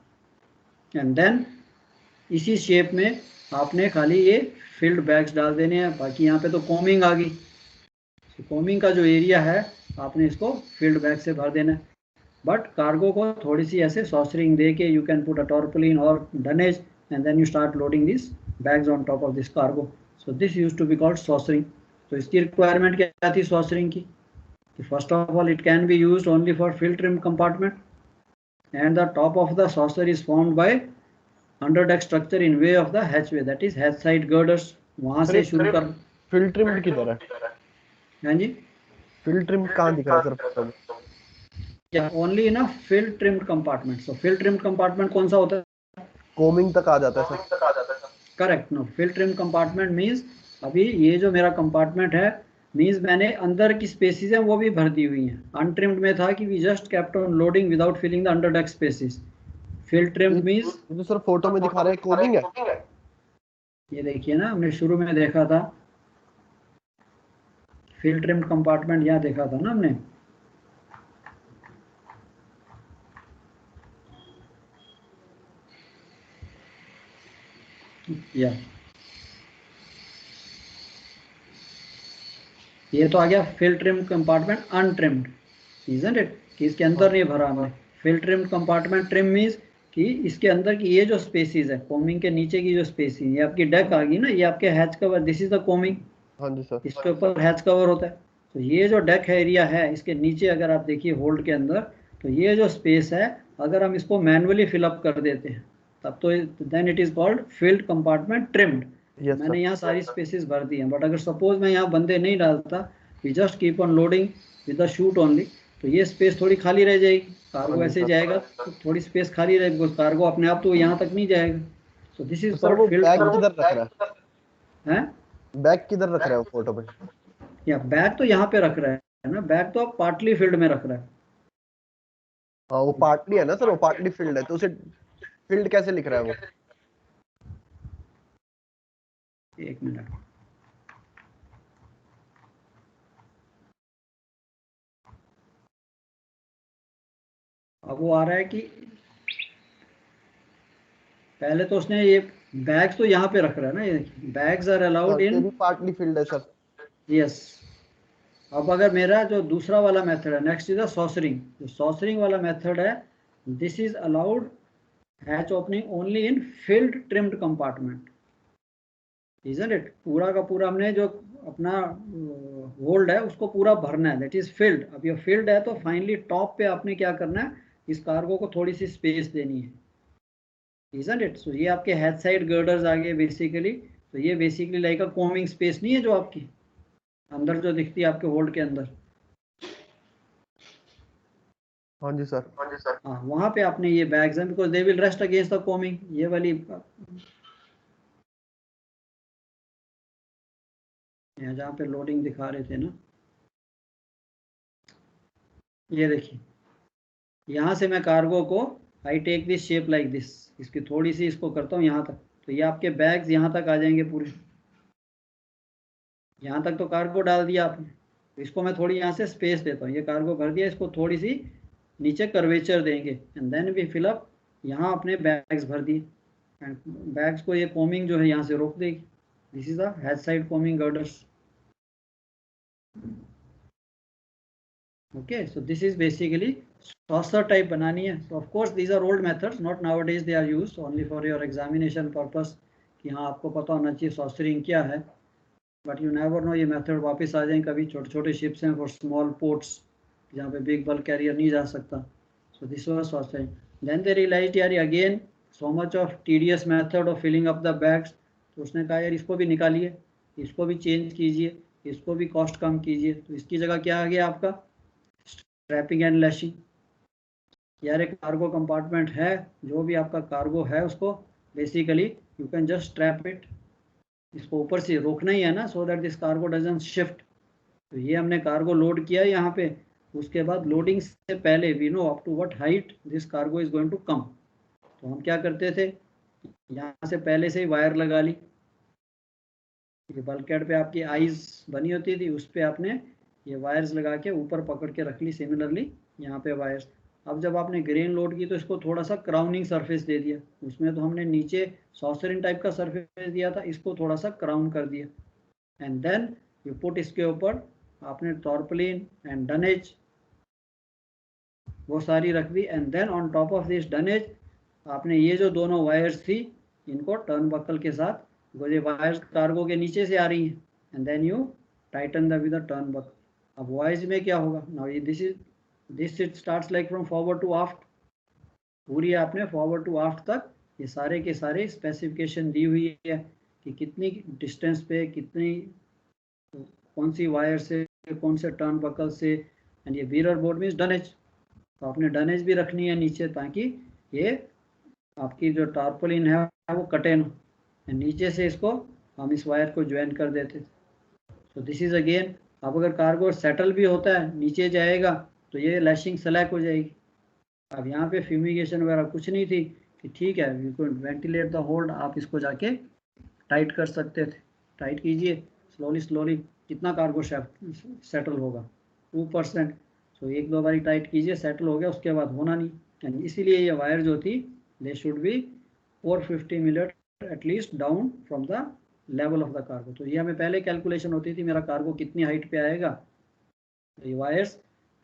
एंड देन इसी शेप में आपने खाली ये फिल्ड बैग्स डाल देने हैं। बाकी यहाँ पे तो कोमिंग आ गई, कोमिंग का जो एरिया है आपने इसको फील्ड बैग से भर देना है, बट कार्गो को थोड़ी सी ऐसे सॉसरिंग दे के you can put a tarpaulin और dunnage and then you start loading this bags on top of this cargo. So this used to be called saucering. तो इसकी रिक्वायरमेंट क्या थी सॉसरिंग की, first of all it can be used only for filled trim compartment and the top of the saucer is formed by under deck structure in way of the hatchway, that is hatch side girders. वहां से शुरू कर, field trim किधर है? हाँ जी, field trim कहाँ दिख रहा है sir? Only in a field trimmed compartment. So field trimmed compartment कौन सा होता है, कोमिंग तक आ जाता है sir. Correct, know field trimmed compartment means अभी ये जो मेरा कंपार्टमेंट है मींस मैंने अंदर की स्पेसेस हैं वो भी भर दी हुई हैं। अनट्रिम्ड में था कि we just kept on loading without filling the under deck spaces. Filled trimmed means जो सर फोटो में दिखा रहे हैं कोमिंग है, ये देखिए ना, हमने शुरू में देखा था फील्ड ट्रिम्ड कंपार्टमेंट, यहाँ देखा था ना हमने, या ये तो आ गया filled trimmed compartment untrimmed, isn't it, कि इसके अंदर नहीं भरा हमने। Filled trimmed compartment trim means कि इसके अंदर की ये जो स्पेसिस है, कोमिंग के नीचे की जो स्पेसिस, ये आपकी डेक आ गई ना, ये आपके hatch cover, this is the combing, हाँ जी सर, इसके ऊपर हैच कवर होता है। तो ये जो डेक एरिया है इसके नीचे अगर आप देखिए होल्ड के अंदर, तो ये जो स्पेस है अगर हम इसको मैनुअली फिलअप कर देते हैं तब तो then it is called filled compartment trimmed. मैंने यहाँ सारी स्पेसेस भर दी हैं, बट अगर सपोज मैं यहाँ बंदे नहीं डालता, we just keep on loading with the chute only, तो ये स्पेस थोड़ी खाली रह जाएगी, कार्गो ऐसे जाएगा तो थोड़ी स्पेस खाली रहेगी, बिकॉज कार्गो अपने आप तो यहाँ तक नहीं जाएगा। सो दिस इज सर वो फील्ड। बैग किधर रख रहा है, बैग किधर रख रहा है वो फोटो में? या बैग तो यहाँ पे रख रहा है ना, बैग तो आप पार्टली फील्ड में रख रहा है। हाँ वो पार्टली है ना सर, वो पार्टली फील्ड है, तो उसे फील्ड कैसे लिख रहा है वो? एक मिनट, अब वो आ रहा है कि पहले तो उसने ये बैग्स तो यहाँ पे रख रहा है ना, ये bags are allowed in partly filled है सर, यस। अब अगर मेरा जो दूसरा वाला मेथड है, नेक्स्ट इज सॉसरिंग, जो सॉसरिंग वाला मेथड है, this is allowed hatch opening only in field trimmed compartment, isn't it. पूरा का पूरा हमने जो अपना होल्ड है उसको पूरा भरना है, दैट इज फिल्ड। अब ये फिल्ड है तो फाइनली टॉप पे आपने क्या करना है, इस कार्गो को थोड़ी सी स्पेस देनी है, isn't it? So ये आपके हैच साइड गर्डर्स आ गए बेसिकली। तो ये बेसिकली लाइक अ कोमिंग स्पेस नहीं है जो आपकी अंदर जो दिखती है आपके होल्ड के अंदर। हाँ जी सर। हाँ, वहां पे आपने ये बैग्स हैं because they will rest against the combing. ये वाली यहाँ जहाँ पे लोडिंग दिखा रहे थे ना, ये देखिए यहाँ से मैं कार्गो को I take this shape like this, इसकी थोड़ी सी इसको करता हूँ यहाँ तक, तो ये आपके बैग्स यहाँ तक आ जाएंगे पूरे। यहाँ तक तो कार्गो डाल दिया आपने, तो इसको मैं थोड़ी यहाँ से स्पेस देता हूँ, ये कार्गो भर दिया, इसको थोड़ी सी नीचे कर्वेचर देंगे and then we fill up. यहाँ अपने बैग्स भर दिए एंड बैग्स को ये कोमिंग जो है यहाँ से रोक देगी। This is the hatch side combing girders. Okay, so this is basically saucer type बनानी है। So of course these are old methods, not nowadays they are used only for your examination purpose कि हाँ आपको पता होना चाहिए saucering क्या है, but you never know ये मेथड वापस आ जाएं कभी। छोटे छोटे शिप्स हैं for small ports जहाँ पे big bulk carrier नहीं जा सकता। So this was saucering. Then they realized यार again so much of tedious method of filling up the bags, तो उसने कहा यार इसको भी निकालिए, इसको भी चेंज कीजिए, इसको भी कॉस्ट कम कीजिए। तो इसकी जगह क्या आ गया आपका स्ट्रैपिंग एंड लैशिंग। यार एक कार्गो कंपार्टमेंट है, जो भी आपका कार्गो है उसको basically you can just strap it, इसको ऊपर से रोकना ही है ना, so that this cargo doesn't shift. तो ये हमने कार्गो लोड किया यहाँ पे, उसके बाद लोडिंग से पहले we know up to what height this cargo is going to come. तो हम क्या करते थे, यहाँ से पहले से ही वायर लगा ली, ये बल्कहेड पे आपकी आईज बनी होती थी, उस पर आपने ये वायर्स लगा के ऊपर पकड़ के रख ली। सिमिलरली यहाँ पे वायर्स। अब जब आपने ग्रेन लोड की तो इसको थोड़ा सा क्राउनिंग सरफेस दे दिया, उसमें तो हमने नीचे सॉसरिन टाइप का सरफेस दिया था, इसको थोड़ा सा क्राउन कर दिया एंड देन यू पुट इसके ऊपर आपने टॉर्पलिन एंड डनेज वो सारी रख दी and then on top of this dunnage आपने ये जो दोनों वायर्स थी इनको टर्न बकल के साथ, ये वायर्स कार्गो के नीचे से आ रही हैं and then you tighten the with the turnbuckle. अब वॉइस में क्या होगा, now this it starts like from forward to aft, पूरी आपने फॉरवर्ड टू आफ्ट तक ये सारे के सारे स्पेसिफिकेशन दी हुई है कि कितनी डिस्टेंस पे कितनी कौन सी वायर से कौन से टर्न बकल से। एंड ये वीरर बोर्ड मीन्स डनेज, तो आपने डनेज भी रखनी है नीचे ताकि ये आपकी जो टार्पोलिन है वो कटे ना, नीचे से इसको हम इस वायर को ज्वाइन कर देते थे। तो दिस इज अगेन, अब अगर कार्गो सेटल भी होता है नीचे जाएगा तो ये लैशिंग स्लैक हो जाएगी। अब यहाँ पे फ्यूमिगेशन वगैरह कुछ नहीं थी कि ठीक है you can ventilate the hold, आप इसको जाके टाइट कर सकते थे। टाइट कीजिए स्लोली स्लोली, कितना कार्गो सेटल होगा 2%। सो एक दो बारी टाइट कीजिए, सेटल हो गया, उसके बाद होना नहीं। इसीलिए ये वायर जो थी they should be 450 millimetre at least down from the level of the cargo. तो ये हमें पहले कैलकुलेशन होती थी मेरा कार्गो कितनी हाइट पे आएगा, तो ये वायर्स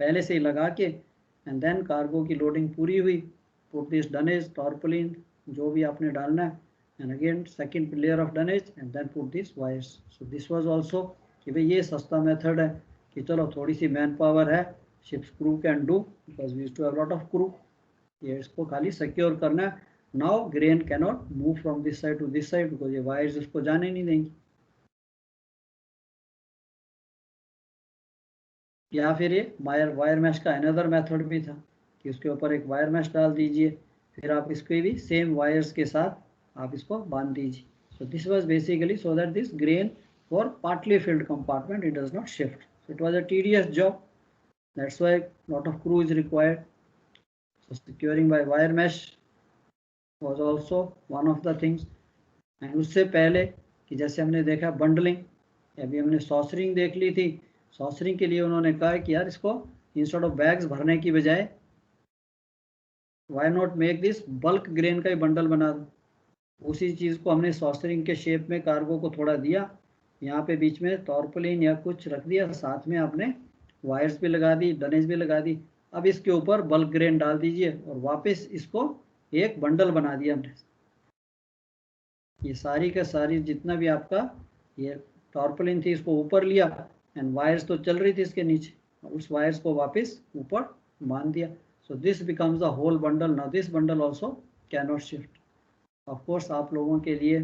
पहले से ही लगा के एंड देन कार्गो की लोडिंग पूरी हुई, पुट दिस डनेज टॉर्पोलिन जो भी आपने डालना है and again second layer of dunnage and then put this wires. So this was also कि भाई ये सस्ता मेथड है कि चलो थोड़ी सी मैन पावर है, ships crew can do because we used to have lot of crew, ये इसको खाली सिक्योर करना है। Now grain cannot move from this side to this side because ये वायर्स इसको जाने नहीं देंगी। या फिर ये वायर मैश का अनदर मेथड भी था कि उसके ऊपर एक वायर मैश डाल दीजिए, फिर आप इसको भी सेम वायर्स के साथ आप इसको बांध दीजिए। So this was basically so that this grain for partly filled compartment it does not shift. So it was a tedious job, that's why lot of crew is required. So securing by wire mesh was also one of the things. And उससे पहले कि जैसे हमने देखा bundling, अभी हमने सॉसरिंग देख ली थी। सॉसरिंग के लिए उन्होंने कहा कि यार इसको इंस्टेड ऑफ बैग्स भरने की बजाय why not make this bulk grain का ही बंडल बना दो। उसी चीज़ को हमने सॉसरिंग के शेप में कार्गो को थोड़ा दिया, यहाँ पे बीच में टॉर्पोलिन या कुछ रख दिया, साथ में आपने वायर्स भी लगा दी, डनेज भी लगा दी। अब इसके ऊपर बल्क ग्रेन डाल दीजिए और वापस इसको एक बंडल बना दिया हमने। ये सारी का सारी जितना भी आपका ये टॉर्पलिन थी इसको ऊपर लिया एंड वायर्स तो चल रही थी इसके नीचे, उस वायर्स को वापस ऊपर बांध दिया. So this becomes the whole bundle. Now this bundle also can not shift. Of course आप लोगों के लिए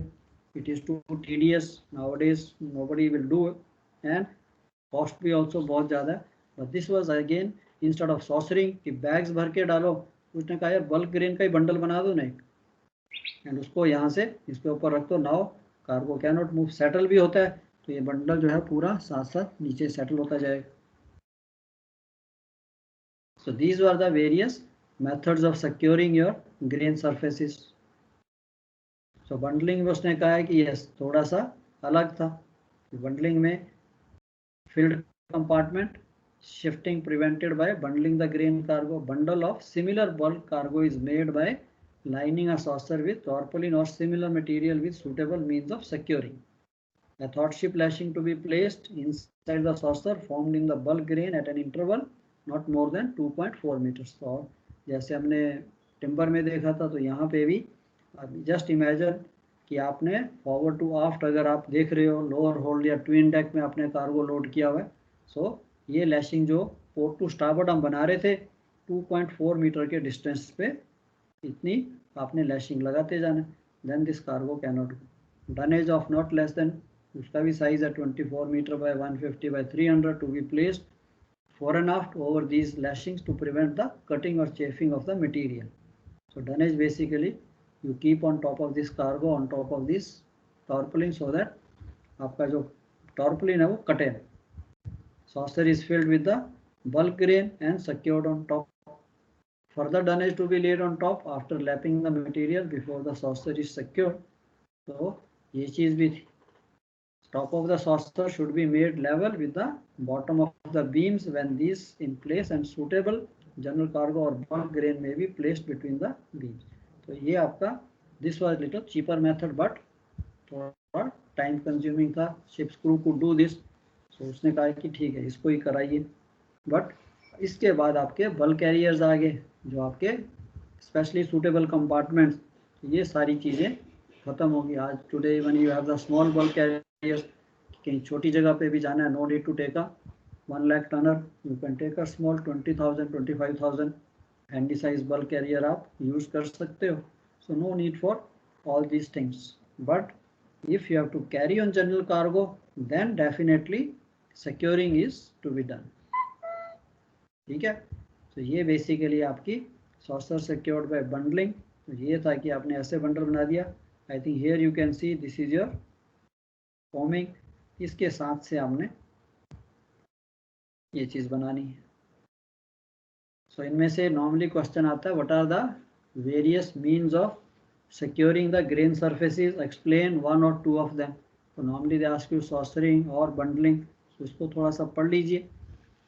it is too tedious nowadays, nobody will do it and cost भी ऑल्सो बहुत ज़्यादा है. But this was again instead of saucering कि बैग्स भर के डालो, उसने कहा यार बल्क ग्रेन का ही बंडल बना दो ना एक, एंड उसको यहाँ से इसके ऊपर रख दो. Now cargo can not move. Settle भी होता है तो ये बंडल जो है पूरा साथ साथ नीचे सेटल होता जाएगा. So these were the various methods of securing your grain surfaces. So bundling में उसने कहा है कि यस थोड़ा सा अलग था. बंडलिंग में filled compartment, shifting prevented by bundling the grain cargo. Bundle of similar bulk cargo is made by lining a saucer with tarpaulin or similar material with suitable means of securing. A thwart ship lashing to be placed inside the saucer formed in the bulk grain at an interval not more than 2.4 meters. तो जैसे हमने timber में देखा था तो यहाँ पे भी जस्ट इमेजिन कि आपने फॉरवर्ड टू आफ्ट अगर आप देख रहे हो लोअर होल्ड या ट्विन डेक में आपने कार्गो लोड किया हुआ है. सो ये लैशिंग जो पोर्ट टू स्टारबोर्ड हम बना रहे थे 2.4 मीटर के डिस्टेंस पे इतनी आपने लैशिंग लगाते जाना. Then this cargo can not dunnage of not less than, उसका भी साइज है 24 metre by 150 by 300 to be placed fore and aft over these lashings to prevent the cutting or chafing of the material. So dunnage basically you keep on top of this cargo on top of this tarpaulin so that आपका जो tarpaulin है वो कटे. Saucer is filled with the bulk grain and secured on top. Further dunnage to be laid on top after lapping the material before the saucer is secured. So ये चीज भी थी. Top of the saucer should be made level with the bottom of the beams when these in place and suitable general cargo or bulk grain may be placed between the beams. तो ये आपका this was little cheaper method but थोड़ा time consuming था. Ship's crew could do this. So उसने कहा कि ठीक है इसको ही कराइए. But इसके बाद आपके bulk carriers आ गए जो आपके specially suitable compartments, ये सारी चीज़ें खत्म होगी. आज today when you have the small bulk carriers, कहीं छोटी जगह पे भी जाना है, no need to take a 1 lakh tonner, you can take a small 20,000 25,000 handy size bulk carrier आप यूज कर सकते हो. So no need for all these things. But if you have to carry on general cargo, then definitely securing is to be done. ठीक है. तो ये basically आपकी saucer secured by bundling. तो ये था कि आपने ऐसे बंडल बना दिया. I think here you can see this is your forming. इसके साथ से हमने ये चीज बनानी है. सो इनमें से नॉर्मली क्वेश्चन आता है what are the various means of securing the grain surfaces, explain one और टू ऑफ देम. तो normally they ask you saucering और बंडलिंग. तो इसको थोड़ा सा पढ़ लीजिए.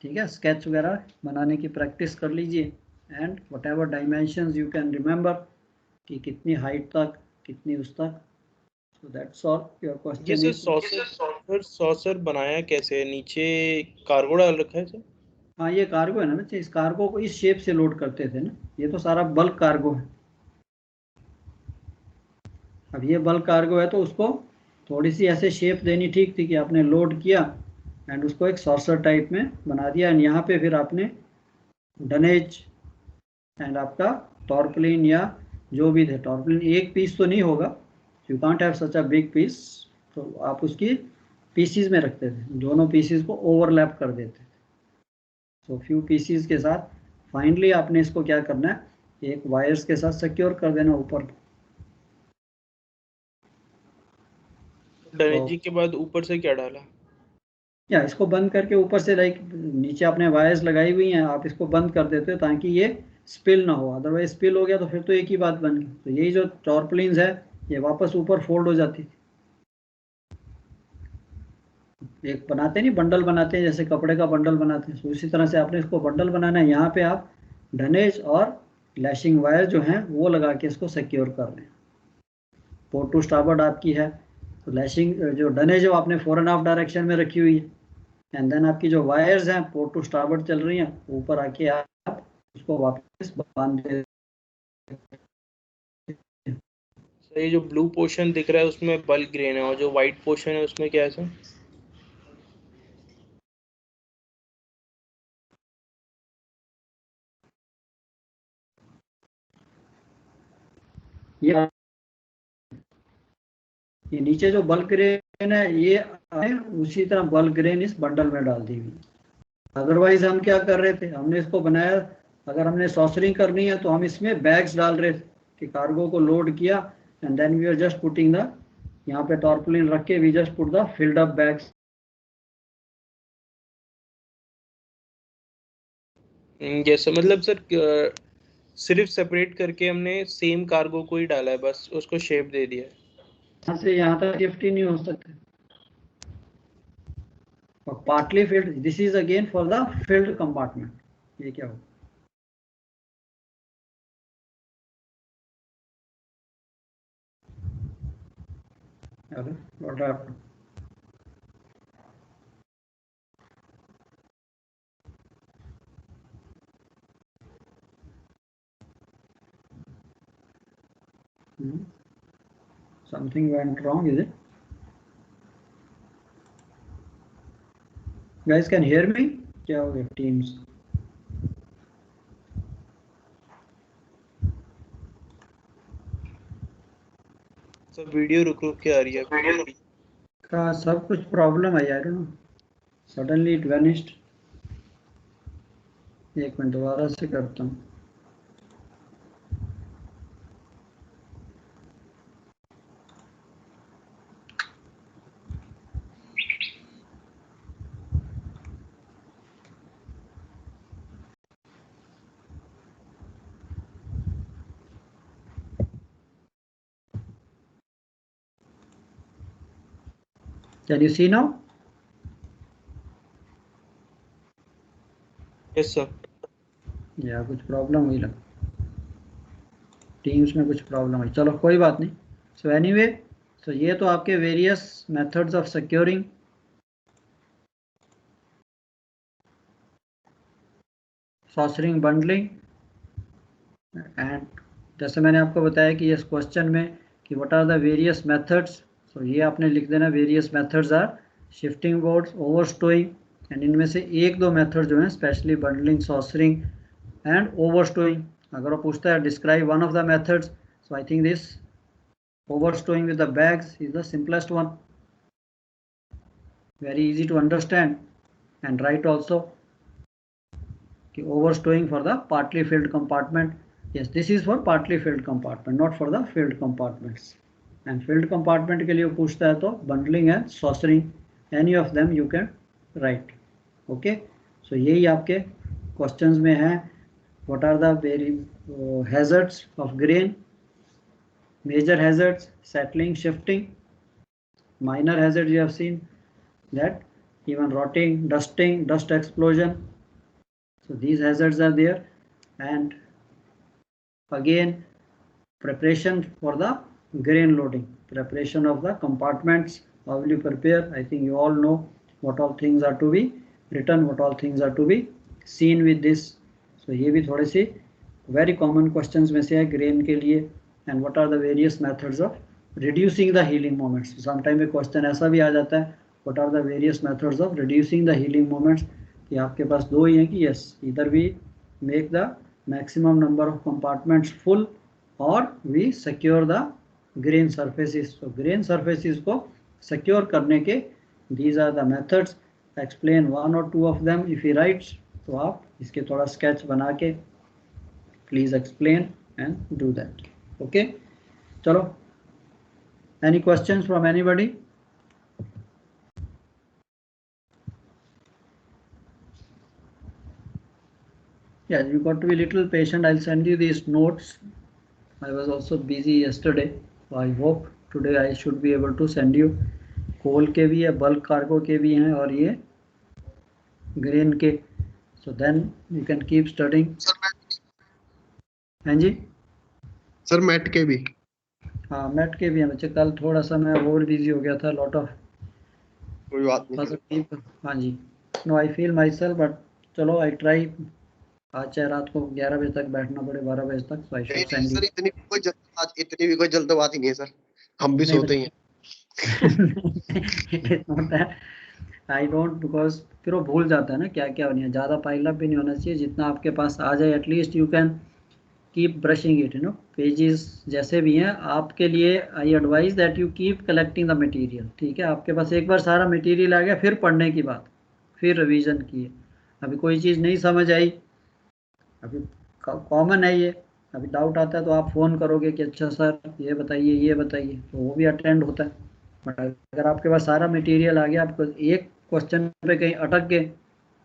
ठीक है, स्केच वगैरह बनाने की प्रैक्टिस कर लीजिए and what ever dimensions you can remember कि कितनी हाइट तक कितनी उस तक. So that's all your question. जैसे सॉसर बनाया कैसे, नीचे कार्गो डाल रखा है सर? हाँ ये कार्गो है ना बच्चे, इस कार्गो को इस शेप से लोड करते थे ना. ये तो सारा बल्क कार्गो है. अब ये बल्क कार्गो है तो उसको थोड़ी सी ऐसे शेप देनी ठीक थी कि आपने लोड किया एंड उसको एक सॉसर टाइप में बना दिया. एंड यहाँ पे फिर आपने डनेज एंड आपका टॉर्पलिन या जो भी थे, टॉर्पलिन एक पीस तो नहीं होगा, you can't have such a big piece, तो आप उसकी पीसीज में रखते थे, दोनों पीसीज को ओवरलैप कर देते थे. सो फ्यू पीसीज के साथ फाइनली आपने इसको क्या करना है, एक वायर्स के साथ सिक्योर कर देना ऊपर. डनेजिंग के बाद ऊपर से क्या डाला? या इसको बंद करके ऊपर से लाइक नीचे आपने वायर्स लगाई हुई हैं, आप इसको बंद कर देते हो ताकि ये स्पिल ना हो. अदरवाइज स्पिल हो गया तो फिर तो एक ही बात बन गई. तो यही जो टॉर्पलिन्स है ये वापस ऊपर फोल्ड हो जाती थी. एक बनाते नहीं बंडल बनाते हैं जैसे कपड़े का बंडल बनाते हैं, उसी तरह से आपने इसको बंडल बनाना है. यहाँ पे आप डनेज और लैशिंग वायर जो हैं वो लगा के इसको सिक्योर कर रहे हैं. पोर्ट टू स्टारबोर्ड आपकी है तो लैशिंग जो डनेज है वो आपने फोर एंड हाफ डायरेक्शन में रखी हुई है एंड देन आपकी जो वायर्स हैं पोर्ट टू स्टारबोर्ड चल रही हैं, ऊपर आके आप उसको वापस बांध दे. ये जो ब्लू पोर्शन दिख रहा है उसमें बल्क ग्रेन है और जो व्हाइट पोर्शन है उसमें क्या है सर? ये नीचे जो बल्क ग्रेन है ये उसी तरह बल्क ग्रेन इस बंडल में डाल दी हुई। अदरवाइज हम क्या कर रहे थे, हमने इसको बनाया, अगर हमने सॉर्सरिंग करनी है तो हम इसमें बैग्स डाल रहे थे कि कार्गो को लोड किया and then we are just putting the, यहाँ पे टॉर्पलिन रख के we just put the filled up bags. जैसे मतलब सर सिर्फ सेपरेट करके हमने सेम कार्गो को ही डाला है, बस उसको शेप दे दिया है। यहाँ से यहाँ तक शिफ्ट ही नहीं हो सकते। और partly field, this is again for the field compartment. ये क्या हो, what happened? Something went wrong, is it? Guys can hear me? क्या हो गया Teams? सर वीडियो रुक रुक के आ रही है। का सब कुछ प्रॉब्लम है यार, सडनली इट वैनिश्ड। एक मिनट दोबारा से करता हूँ। Can you see now? Yes sir. या कुछ प्रॉब्लम हुई लग, टीम्स में कुछ प्रॉब्लम हुई, चलो कोई बात नहीं। सो एनीवे, सो ये तो आपके various methods of securing, saucering, bundling, and जैसे मैंने आपको बताया कि इस क्वेश्चन में कि what are the various methods, so ये आपने लिख देना, various methods are shifting boards, overstowing, and इनमें से एक दो मेथड जो हैं specially bundling, saucering and overstowing. अगर वो पूछता है describe one of the methods, so I think this overstowing with the bags is the simplest one, very easy to understand and write also कि overstowing for the partly filled compartment. Yes, this is for partly filled compartment, not for the filled compartments. And filled compartment के लिए पूछता है तो bundling and saucering, any of them you can write. Okay, so यही आपके questions में है. What are the very hazards of grain? Major hazards, settling, shifting. Minor hazards you have seen that even rotting, dusting, dust explosion. So these hazards are there, and again preparation for the grain loading, preparation of the compartments. How will you prepare? I think you all know what all things are to be written, what all things are to be seen with this. So ये भी थोड़े से very common questions में से है grain के लिए. And what are the various methods of reducing the healing moments? Sometime एक question ऐसा भी आ जाता है, what are the various methods of reducing the healing moments? कि आपके पास दो ही हैं कि yes, either we make the maximum number of compartments full or we secure the grain surfaces. So grain surfaces को secure करने के these are the methods. Explain one or two of them if he writes. तो आप इसके थोड़ा sketch बना के please explain and do that. Okay, चलो, any questions from anybody? Yeah, you got to be little patient. I'll send you these notes. I was also busy yesterday, so I hope today I should be able to send you. कोल के भी है, bulk cargo के भी हैं और ये grain के. So then you can keep studying. हाँ जी सर मैट के भी, हाँ मैट के भी हैं बच्चे. कल थोड़ा सा मैं और बिजी हो गया था, लॉट ऑफ. कोई बात नहीं. हाँ जी, no I feel myself, but चलो आई ट्राई. आज चाहे रात को 11 बजे तक बैठना पड़े, 12 बजे तक. सो आई शुड सेंड यू. इतनी भी कोई जल्दबाजी नहीं है सर, हम भी सोते ही हैं. आई डोंट, बिकॉज फिर वो भूल जाता है ना क्या क्या होनी है. ज़्यादा पाइल अप भी नहीं होना चाहिए, जितना आपके पास आ जाए at least you can keep brushing it, pages जैसे भी हैं आपके लिए, I advise that you keep collecting the material. ठीक है, आपके पास एक बार सारा मटेरियल आ गया, फिर पढ़ने की बात, फिर रिवीजन की। अभी कोई चीज़ नहीं समझ आई, अभी कॉमन है ये, अभी डाउट आता है तो आप फ़ोन करोगे कि अच्छा सर ये बताइए, तो वो भी अटेंड होता है। बट अगर आपके पास सारा मटेरियल आ गया, आपको एक क्वेश्चन पे कहीं अटक गए,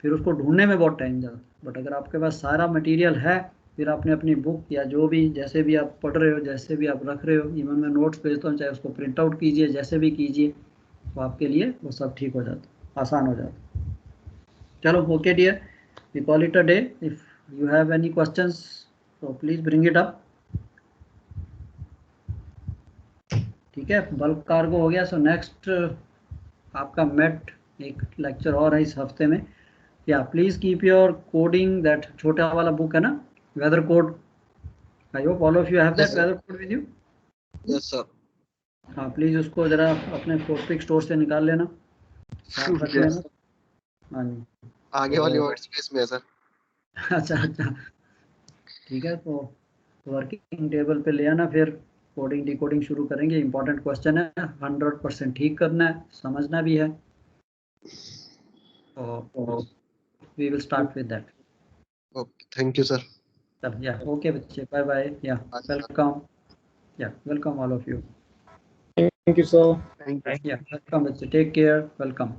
फिर उसको ढूंढने में बहुत टाइम जाता है। बट अगर आपके पास सारा मटेरियल है, फिर आपने अपनी बुक या जो भी जैसे भी आप पढ़ रहे हो, जैसे भी आप रख रहे हो, इवन मैं नोट्स भेजता हूँ, चाहे उसको प्रिंट आउट कीजिए, जैसे भी कीजिए, तो आपके लिए वो सब ठीक हो जाता, आसान हो जाता। चलो okay dear, we call it a day. If you have any questions तो प्लीज ब्रिंग इट अप। ठीक है, बल्क कार्गो हो गया। सो नेक्स्ट आपका मेट एक लेक्चर और है इस हफ्ते में। Yeah please keep your coding, that छोटा वाला बुक है ना, weather code, I hope all of you have that weather code with you. Yes sir. हाँ प्लीज उसको जरा अपने फोटपिक स्टोर से निकाल लेना, साथ रख लेना। हाँ जी, आगे वाली वर्ड स्पेस में है सर। अच्छा ठीक है, तो वर्किंग टेबल पे ले आना, फिर कोडिंग डिकोडिंग शुरू करेंगे। इंपॉर्टेंट क्वेश्चन है, 100% ठीक करना है, समझना भी है, तो we will start with that. Okay, thank you sir. Yeah okay बच्चे, bye bye, yeah welcome, yeah welcome all of you, Thank you, sir. Thank you. Yeah welcome बच्चे, टेक केयर, वेलकम।